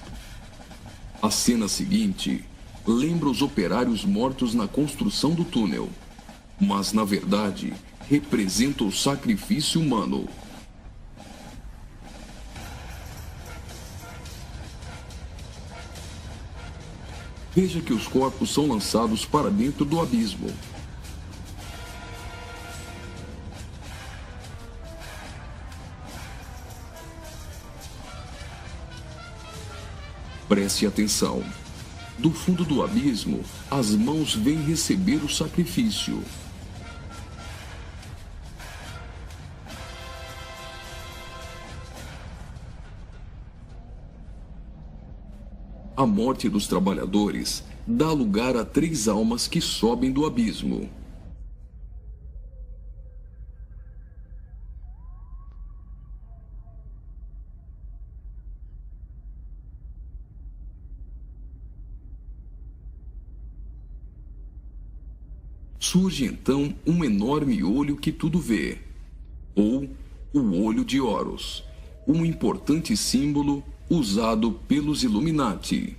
A cena seguinte lembra os operários mortos na construção do túnel, mas na verdade representa o sacrifício humano. Veja que os corpos são lançados para dentro do abismo. Preste atenção. Do fundo do abismo, as mãos vêm receber o sacrifício. A morte dos trabalhadores dá lugar a 3 almas que sobem do abismo. Surge então um enorme olho que tudo vê, ou o olho de Horus, um importante símbolo usado pelos Illuminati.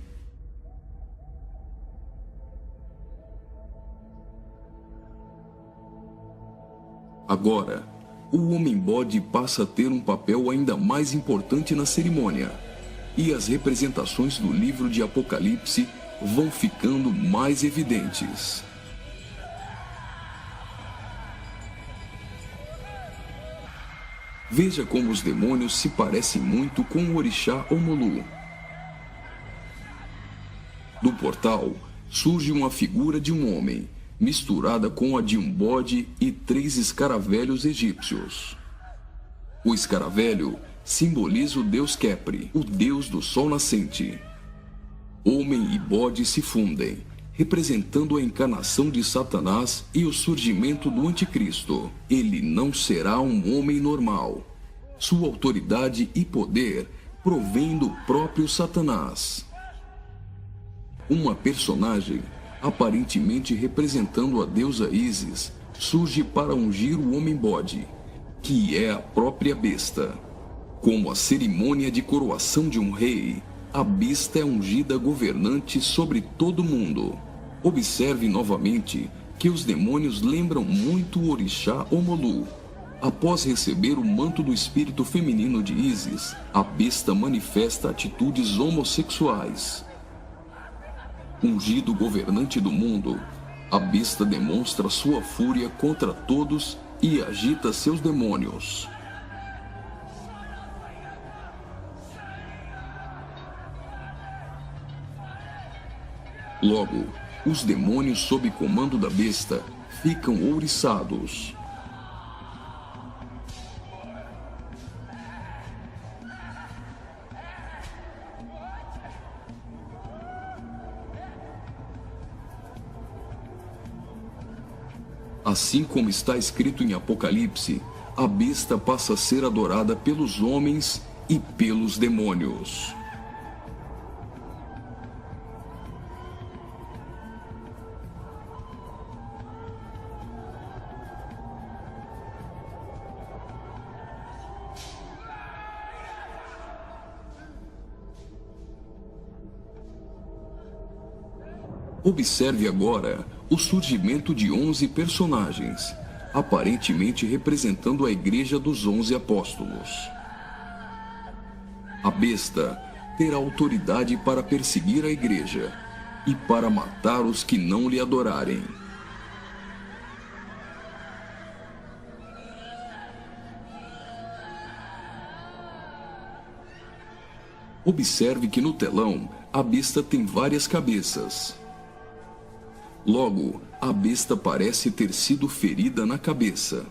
Agora, o homem-bode passa a ter um papel ainda mais importante na cerimônia, e as representações do livro de Apocalipse vão ficando mais evidentes. Veja como os demônios se parecem muito com o orixá Omolu. Do portal surge uma figura de um homem, misturada com a de um bode e 3 escaravelhos egípcios. O escaravelho simboliza o deus Khepri, o deus do sol nascente. Homem e bode se fundem, representando a encarnação de Satanás e o surgimento do anticristo. Ele não será um homem normal. Sua autoridade e poder provém do próprio Satanás. Uma personagem, aparentemente representando a deusa Ísis, surge para ungir o homem-bode, que é a própria besta. Como a cerimônia de coroação de um rei, a besta é ungida governante sobre todo o mundo. Observe novamente que os demônios lembram muito o orixá Omolu. Após receber o manto do espírito feminino de Ísis, a besta manifesta atitudes homossexuais. Ungido governante do mundo, a besta demonstra sua fúria contra todos e agita seus demônios. Logo, os demônios sob comando da besta ficam ouriçados. Assim como está escrito em Apocalipse, a besta passa a ser adorada pelos homens e pelos demônios. Observe agora o surgimento de 11 personagens, aparentemente representando a Igreja dos 11 Apóstolos. A besta terá autoridade para perseguir a Igreja e para matar os que não lhe adorarem. Observe que no telão a besta tem várias cabeças. Logo, a besta parece ter sido ferida na cabeça.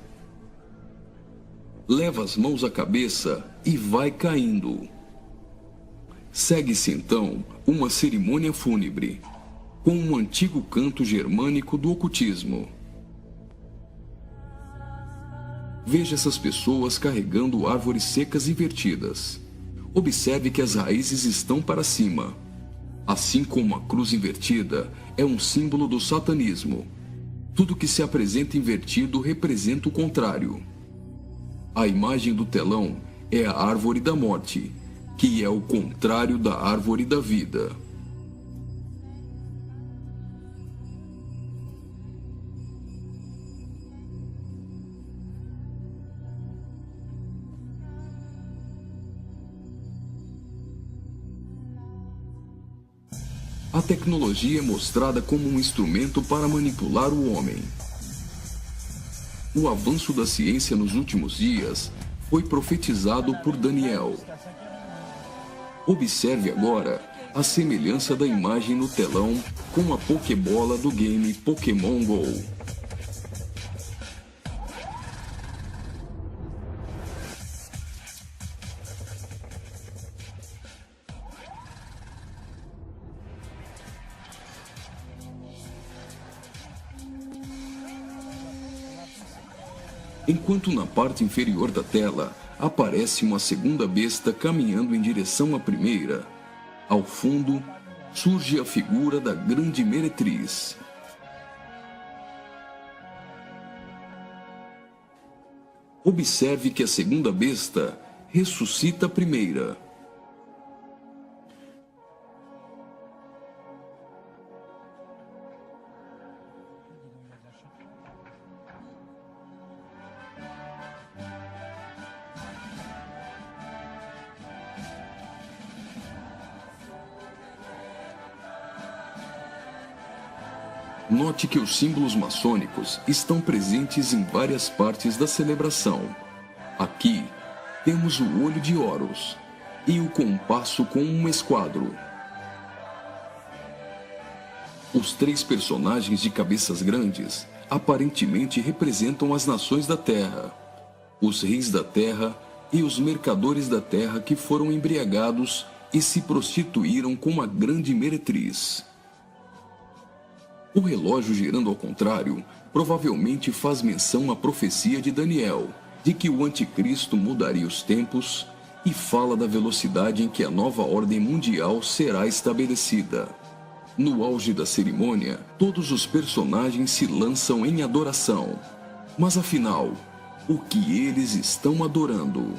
Leva as mãos à cabeça e vai caindo. Segue-se então uma cerimônia fúnebre, com um antigo canto germânico do ocultismo. Veja essas pessoas carregando árvores secas invertidas. Observe que as raízes estão para cima. Assim como a cruz invertida é um símbolo do satanismo. Tudo que se apresenta invertido representa o contrário. A imagem do telão é a árvore da morte, que é o contrário da árvore da vida. A tecnologia é mostrada como um instrumento para manipular o homem. O avanço da ciência nos últimos dias foi profetizado por Daniel. Observe agora a semelhança da imagem no telão com a Pokébola do game Pokémon Go. Enquanto na parte inferior da tela aparece uma segunda besta caminhando em direção à primeira, ao fundo surge a figura da grande meretriz. Observe que a segunda besta ressuscita a primeira. Note que os símbolos maçônicos estão presentes em várias partes da celebração. Aqui, temos o olho de Horus e o compasso com um esquadro. Os três personagens de cabeças grandes aparentemente representam as nações da Terra, os reis da Terra e os mercadores da Terra que foram embriagados e se prostituíram com a grande meretriz. O relógio girando ao contrário provavelmente faz menção à profecia de Daniel, de que o anticristo mudaria os tempos e fala da velocidade em que a nova ordem mundial será estabelecida. No auge da cerimônia, todos os personagens se lançam em adoração. Mas afinal, o que eles estão adorando?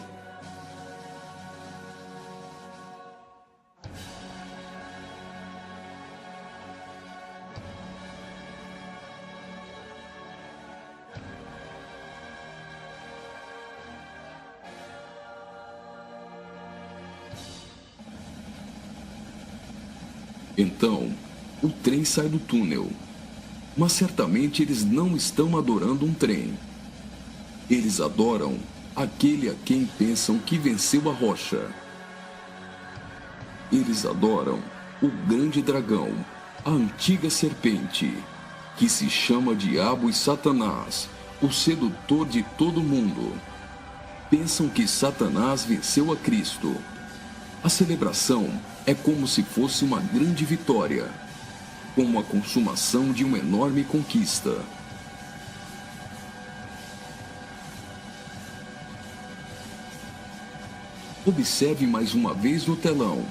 Então, o trem sai do túnel. Mas certamente eles não estão adorando um trem. Eles adoram aquele a quem pensam que venceu a rocha. Eles adoram o grande dragão, a antiga serpente, que se chama Diabo e Satanás, o sedutor de todo mundo. Pensam que Satanás venceu a Cristo. A celebração é como se fosse uma grande vitória, como a consumação de uma enorme conquista. Observe mais uma vez no telão.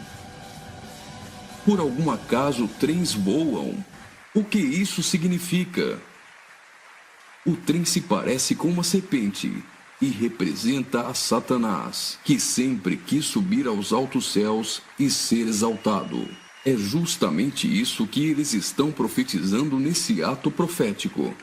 Por algum acaso trens voam? O que isso significa? O trem se parece com uma serpente e representa a Satanás, que sempre quis subir aos altos céus e ser exaltado. É justamente isso que eles estão profetizando nesse ato profético.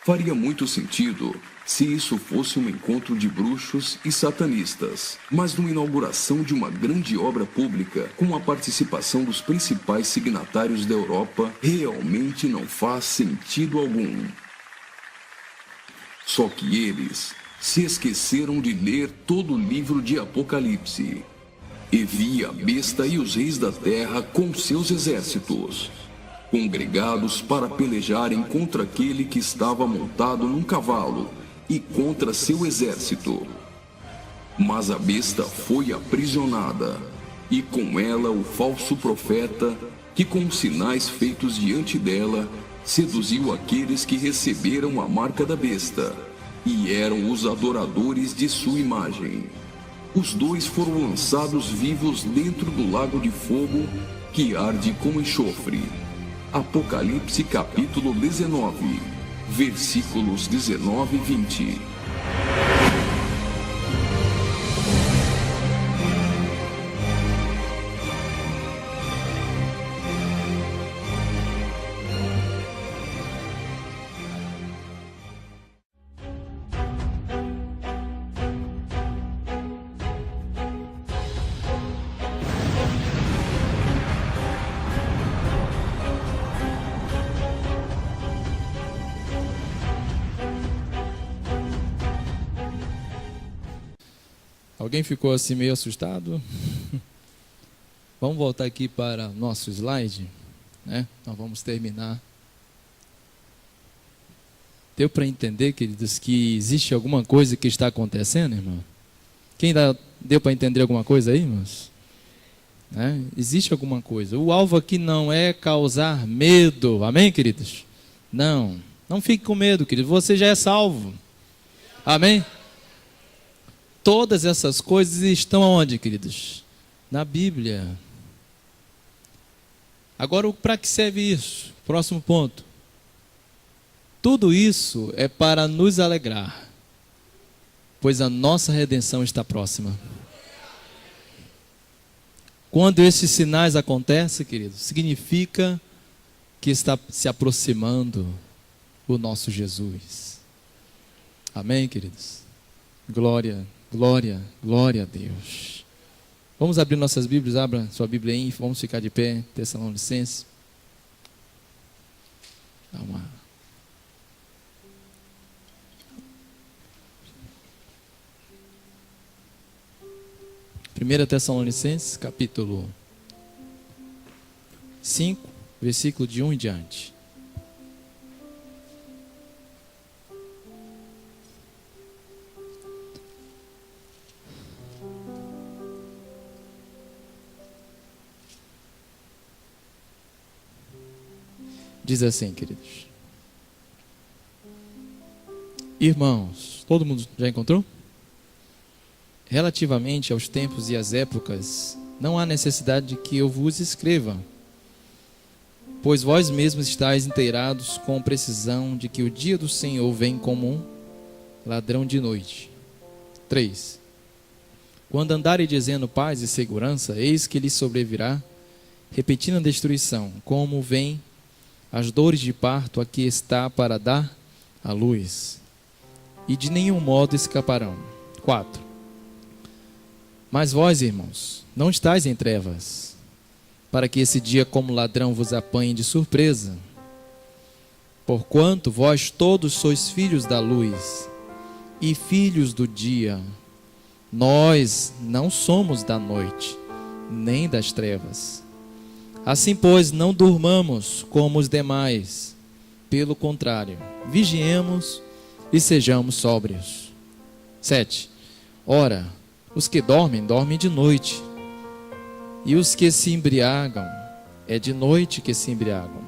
Faria muito sentido se isso fosse um encontro de bruxos e satanistas, mas numa inauguração de uma grande obra pública, com a participação dos principais signatários da Europa, realmente não faz sentido algum. Só que eles se esqueceram de ler todo o livro de Apocalipse. e via a besta e os reis da terra com seus exércitos, congregados para pelejarem contra aquele que estava montado num cavalo e contra seu exército. Mas a besta foi aprisionada, e com ela o falso profeta, que com os sinais feitos diante dela, seduziu aqueles que receberam a marca da besta, e eram os adoradores de sua imagem. Os dois foram lançados vivos dentro do lago de fogo, que arde com enxofre. Apocalipse capítulo 19, versículos 19 e 20. Alguém ficou assim meio assustado? Vamos voltar aqui para o nosso slide, né? Nós vamos terminar. Deu para entender, queridos, que existe alguma coisa que está acontecendo, irmão? Deu para entender alguma coisa aí, irmãos? Né? Existe alguma coisa. O alvo aqui não é causar medo, amém, queridos? Não fique com medo, querido, você já é salvo, amém? Todas essas coisas estão aonde, queridos? Na Bíblia. Agora, para que serve isso? Próximo ponto. Tudo isso é para nos alegrar, pois a nossa redenção está próxima. Quando esses sinais acontecem, queridos, significa que está se aproximando o nosso Jesus. Amém, queridos? Glória a Deus. Vamos abrir nossas Bíblias, abra sua Bíblia aí, vamos ficar de pé, Tessalonicenses. Dá uma... 1 Tessalonicenses, capítulo 5, versículo de 1 em diante. Diz assim, queridos. Irmãos, todo mundo já encontrou? Relativamente aos tempos e às épocas, não há necessidade de que eu vos escreva, pois vós mesmos estáis inteirados com precisão de que o dia do Senhor vem como um ladrão de noite. 3. Quando andarem dizendo paz e segurança, eis que lhes sobrevirá, repetindo a destruição, como vem as dores de parto a que está para dar à luz, e de nenhum modo escaparão. 4. Mas vós, irmãos, não estáis em trevas, para que esse dia como ladrão vos apanhe de surpresa. Porquanto vós todos sois filhos da luz e filhos do dia. Nós não somos da noite, nem das trevas. Assim, pois, não durmamos como os demais. Pelo contrário, vigiemos e sejamos sóbrios. 7. Ora, os que dormem, dormem de noite. E os que se embriagam, é de noite que se embriagam.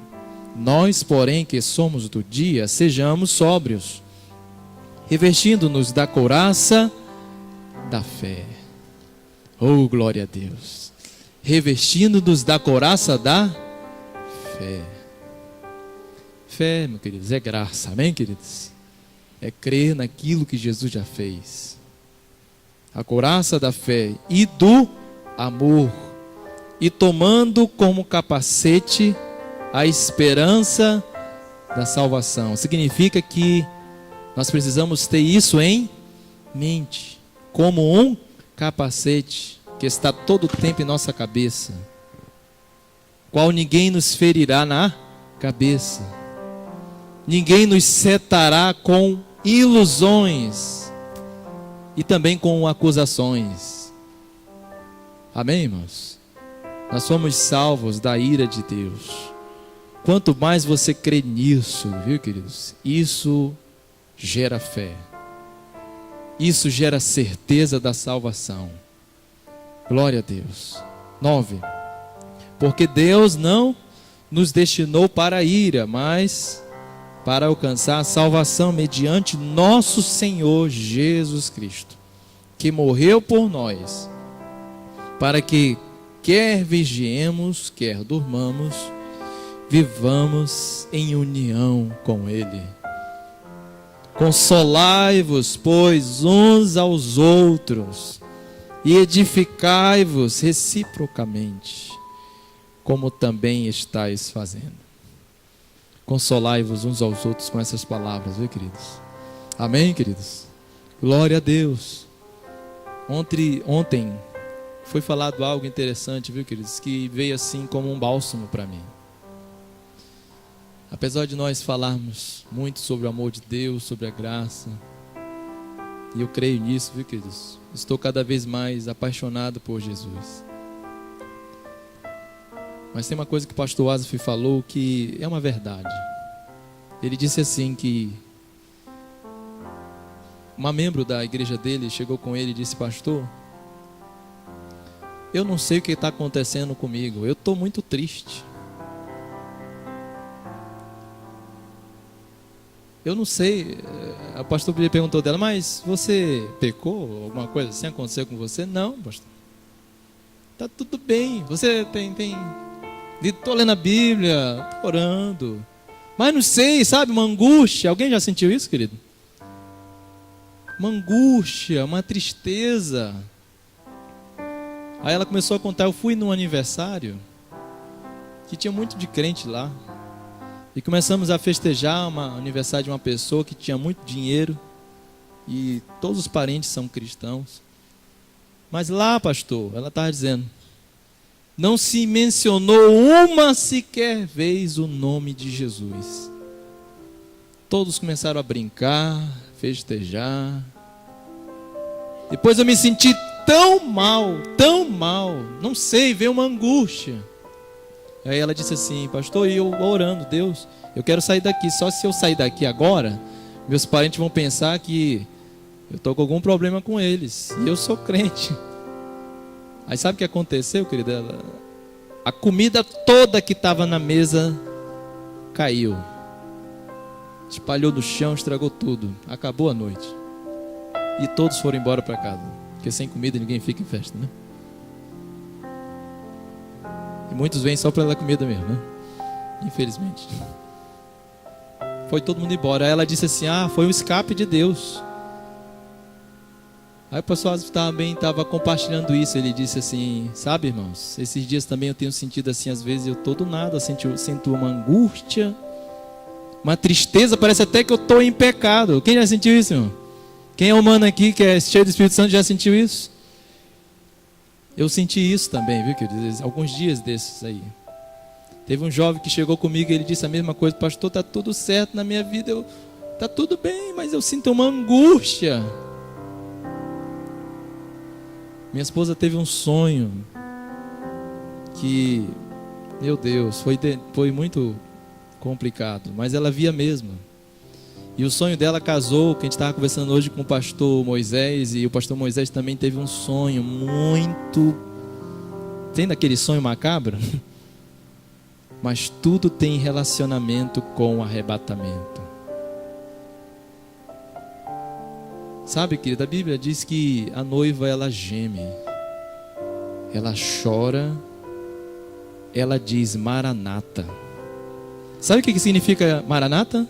Nós, porém, que somos do dia, sejamos sóbrios, revestindo-nos da couraça da fé. Oh, glória a Deus! Revestindo-nos da couraça da fé. Fé, meus queridos, é graça, amém, queridos? É crer naquilo que Jesus já fez. A couraça da fé e do amor. E tomando como capacete a esperança da salvação. Significa que nós precisamos ter isso em mente, como um capacete que está todo o tempo em nossa cabeça, qual ninguém nos ferirá na cabeça, ninguém nos setará com ilusões e também com acusações. Amém, irmãos? Nós somos salvos da ira de Deus. Quanto mais você crê nisso, viu, queridos? Isso gera fé. Isso gera certeza da salvação. Glória a Deus. 9. Porque Deus não nos destinou para a ira, mas para alcançar a salvação mediante nosso Senhor Jesus Cristo, que morreu por nós, para que quer vigiemos, quer durmamos, vivamos em união com Ele. Consolai-vos, pois, uns aos outros, e edificai-vos reciprocamente, como também estáis fazendo. Consolai-vos uns aos outros com essas palavras, viu, queridos? Amém, queridos? Glória a Deus. Ontem foi falado algo interessante, viu, queridos? Que veio assim como um bálsamo para mim. Apesar de nós falarmos muito sobre o amor de Deus, sobre a graça, e eu creio nisso, viu, queridos? Estou cada vez mais apaixonado por Jesus. Mas tem uma coisa que o pastor Asaf falou que é uma verdade. Ele disse assim que uma membro da igreja dele chegou com ele e disse: pastor, eu não sei o que está acontecendo comigo, eu estou muito triste. Eu não sei, o pastor perguntou dela: mas você pecou? Alguma coisa assim aconteceu com você? Não, pastor, está tudo bem. Você estou lendo a Bíblia, estou orando, mas não sei, sabe, uma angústia. Alguém já sentiu isso, querido? Uma angústia, uma tristeza. Aí ela começou a contar: eu fui num aniversário que tinha muito de crente lá, e começamos a festejar o aniversário de uma pessoa que tinha muito dinheiro, e todos os parentes são cristãos. Mas lá, pastor, ela estava dizendo, não se mencionou uma sequer vez o nome de Jesus. Todos começaram a brincar, festejar. Depois eu me senti tão mal, não sei, veio uma angústia. Aí ela disse assim: pastor, e eu orando, Deus, eu quero sair daqui, só se eu sair daqui agora, meus parentes vão pensar que eu estou com algum problema com eles, e eu sou crente. Aí sabe o que aconteceu, querida? A comida toda que estava na mesa caiu, espalhou no chão, estragou tudo, acabou a noite, e todos foram embora para casa, porque sem comida ninguém fica em festa, né? E muitos vêm só para dar comida mesmo, né? Infelizmente. Foi todo mundo embora. Aí ela disse assim: foi um escape de Deus. Aí o pastor também estava compartilhando isso. Ele disse assim: sabe, irmãos, esses dias também eu tenho sentido assim, às vezes eu estou do nada, sinto uma angústia, uma tristeza, parece até que eu estou em pecado. Quem já sentiu isso, irmão? Quem é humano aqui que é cheio do Espírito Santo já sentiu isso? Eu senti isso também, viu, queridos? Alguns dias desses aí. Teve um jovem que chegou comigo e ele disse a mesma coisa: pastor, está tudo certo na minha vida, está tudo bem, mas eu sinto uma angústia. Minha esposa teve um sonho que, meu Deus, foi muito complicado, mas ela via mesmo. E o sonho dela casou, que a gente estava conversando hoje com o pastor Moisés, e o pastor Moisés também teve um sonho muito... Tem daquele sonho macabro? Mas tudo tem relacionamento com o arrebatamento. Sabe, querida, a Bíblia diz que a noiva, ela geme, ela chora, ela diz Maranata. Sabe o que significa Maranata?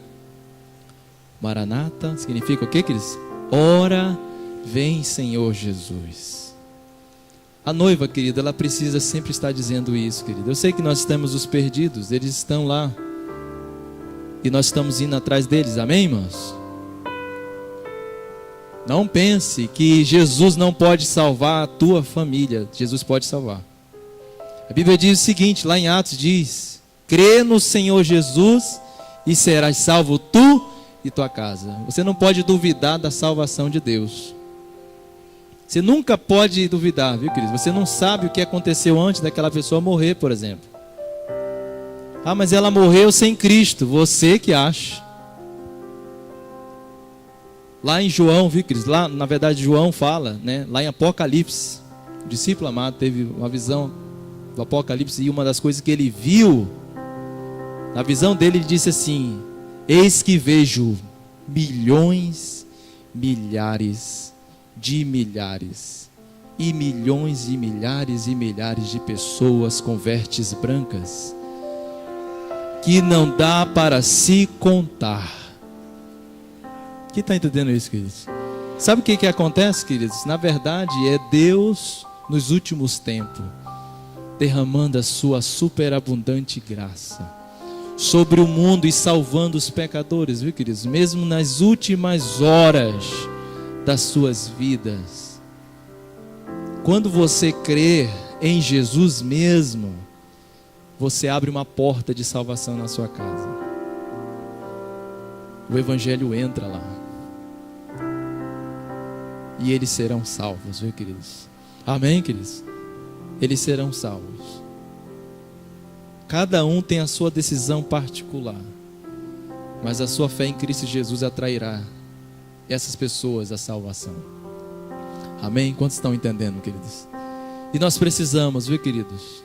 Maranata significa o que, queridos? Ora, vem, Senhor Jesus. A noiva, querida, ela precisa sempre estar dizendo isso, querida. Eu sei que nós temos os perdidos, eles estão lá, e nós estamos indo atrás deles, amém, irmãos? Não pense que Jesus não pode salvar a tua família. Jesus pode salvar. A Bíblia diz o seguinte, lá em Atos diz: crê no Senhor Jesus e serás salvo tu e tua casa. Você não pode duvidar da salvação de Deus. Você nunca pode duvidar, viu, querido? Você não sabe o que aconteceu antes daquela pessoa morrer, por exemplo. Ah, mas ela morreu sem Cristo. Você que acha. Lá em João, viu, queridos? Lá, na verdade, João fala, né? Lá em Apocalipse, o discípulo amado teve uma visão do Apocalipse, e uma das coisas que ele viu, na visão dele, ele disse assim: eis que vejo milhões, milhares de milhares, e milhões e milhares e milhares de pessoas com vestes brancas, que não dá para se contar. Quem está entendendo isso, queridos? Sabe o que acontece, queridos? Na verdade, é Deus, nos últimos tempos, derramando a sua superabundante graça sobre o mundo e salvando os pecadores, viu, queridos? Mesmo nas últimas horas das suas vidas. Quando você crê em Jesus mesmo, você abre uma porta de salvação na sua casa. O Evangelho entra lá. E eles serão salvos, viu, queridos? Amém, queridos? Eles serão salvos. Cada um tem a sua decisão particular, mas a sua fé em Cristo Jesus atrairá essas pessoas à salvação. Amém? Quantos estão entendendo, queridos? E nós precisamos, viu, queridos,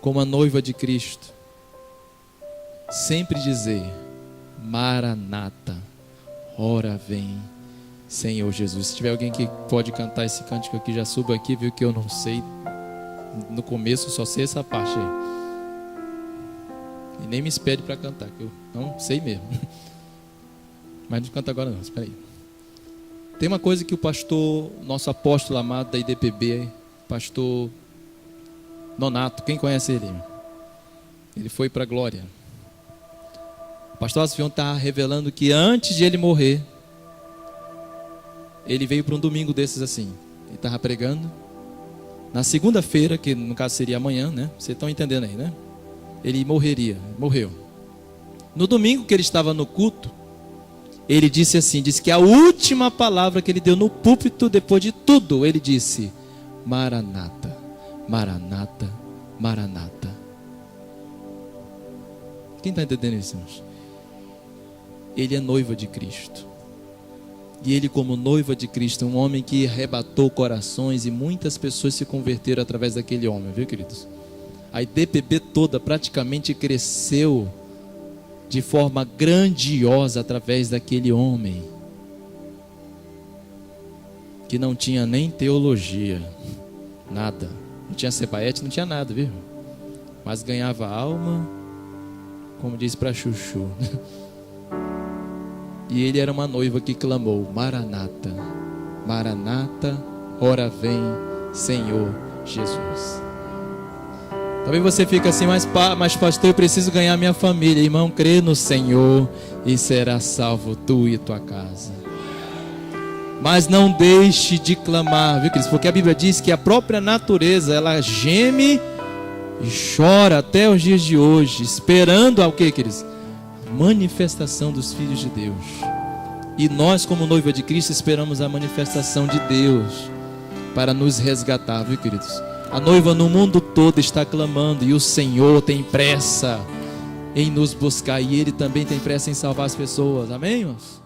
como a noiva de Cristo, sempre dizer: Maranata, ora vem, Senhor Jesus. Se tiver alguém que pode cantar esse cântico aqui, já suba aqui, viu, que eu não sei. No começo só sei essa parte aí. E nem me espere para cantar, que eu não sei mesmo. Mas não canta agora não, espera aí. Tem uma coisa que o pastor, nosso apóstolo amado da IDPB, pastor Nonato, quem conhece ele? Ele foi para a glória. O pastor Alcion está revelando que antes de ele morrer, ele veio para um domingo desses assim. Ele estava pregando. Na segunda-feira, que no caso seria amanhã, né? Vocês estão entendendo aí, né? Ele morreu. No domingo que ele estava no culto, ele disse assim, disse que a última palavra que ele deu no púlpito, depois de tudo, ele disse: Maranata, Maranata, Maranata. Quem está entendendo isso, irmãos? Ele é noiva de Cristo. E ele, como noiva de Cristo, um homem que arrebatou corações, e muitas pessoas se converteram através daquele homem, viu, queridos? A IDPB toda praticamente cresceu de forma grandiosa através daquele homem que não tinha nem teologia, nada, não tinha sebaete, não tinha nada, viu? Mas ganhava alma, como diz para Chuchu. E ele era uma noiva que clamou: Maranata, Maranata, ora vem, Senhor Jesus. Talvez você fique assim, mas pastor, eu preciso ganhar minha família. Irmão, crê no Senhor e será salvo tu e tua casa. Mas não deixe de clamar, viu, Cristo? Porque a Bíblia diz que a própria natureza, ela geme e chora até os dias de hoje, esperando ao que, queridos? Manifestação dos filhos de Deus. E nós, como noiva de Cristo, esperamos a manifestação de Deus para nos resgatar, viu, queridos? A noiva no mundo todo está clamando, e o Senhor tem pressa em nos buscar, e Ele também tem pressa em salvar as pessoas. Amém, irmãos?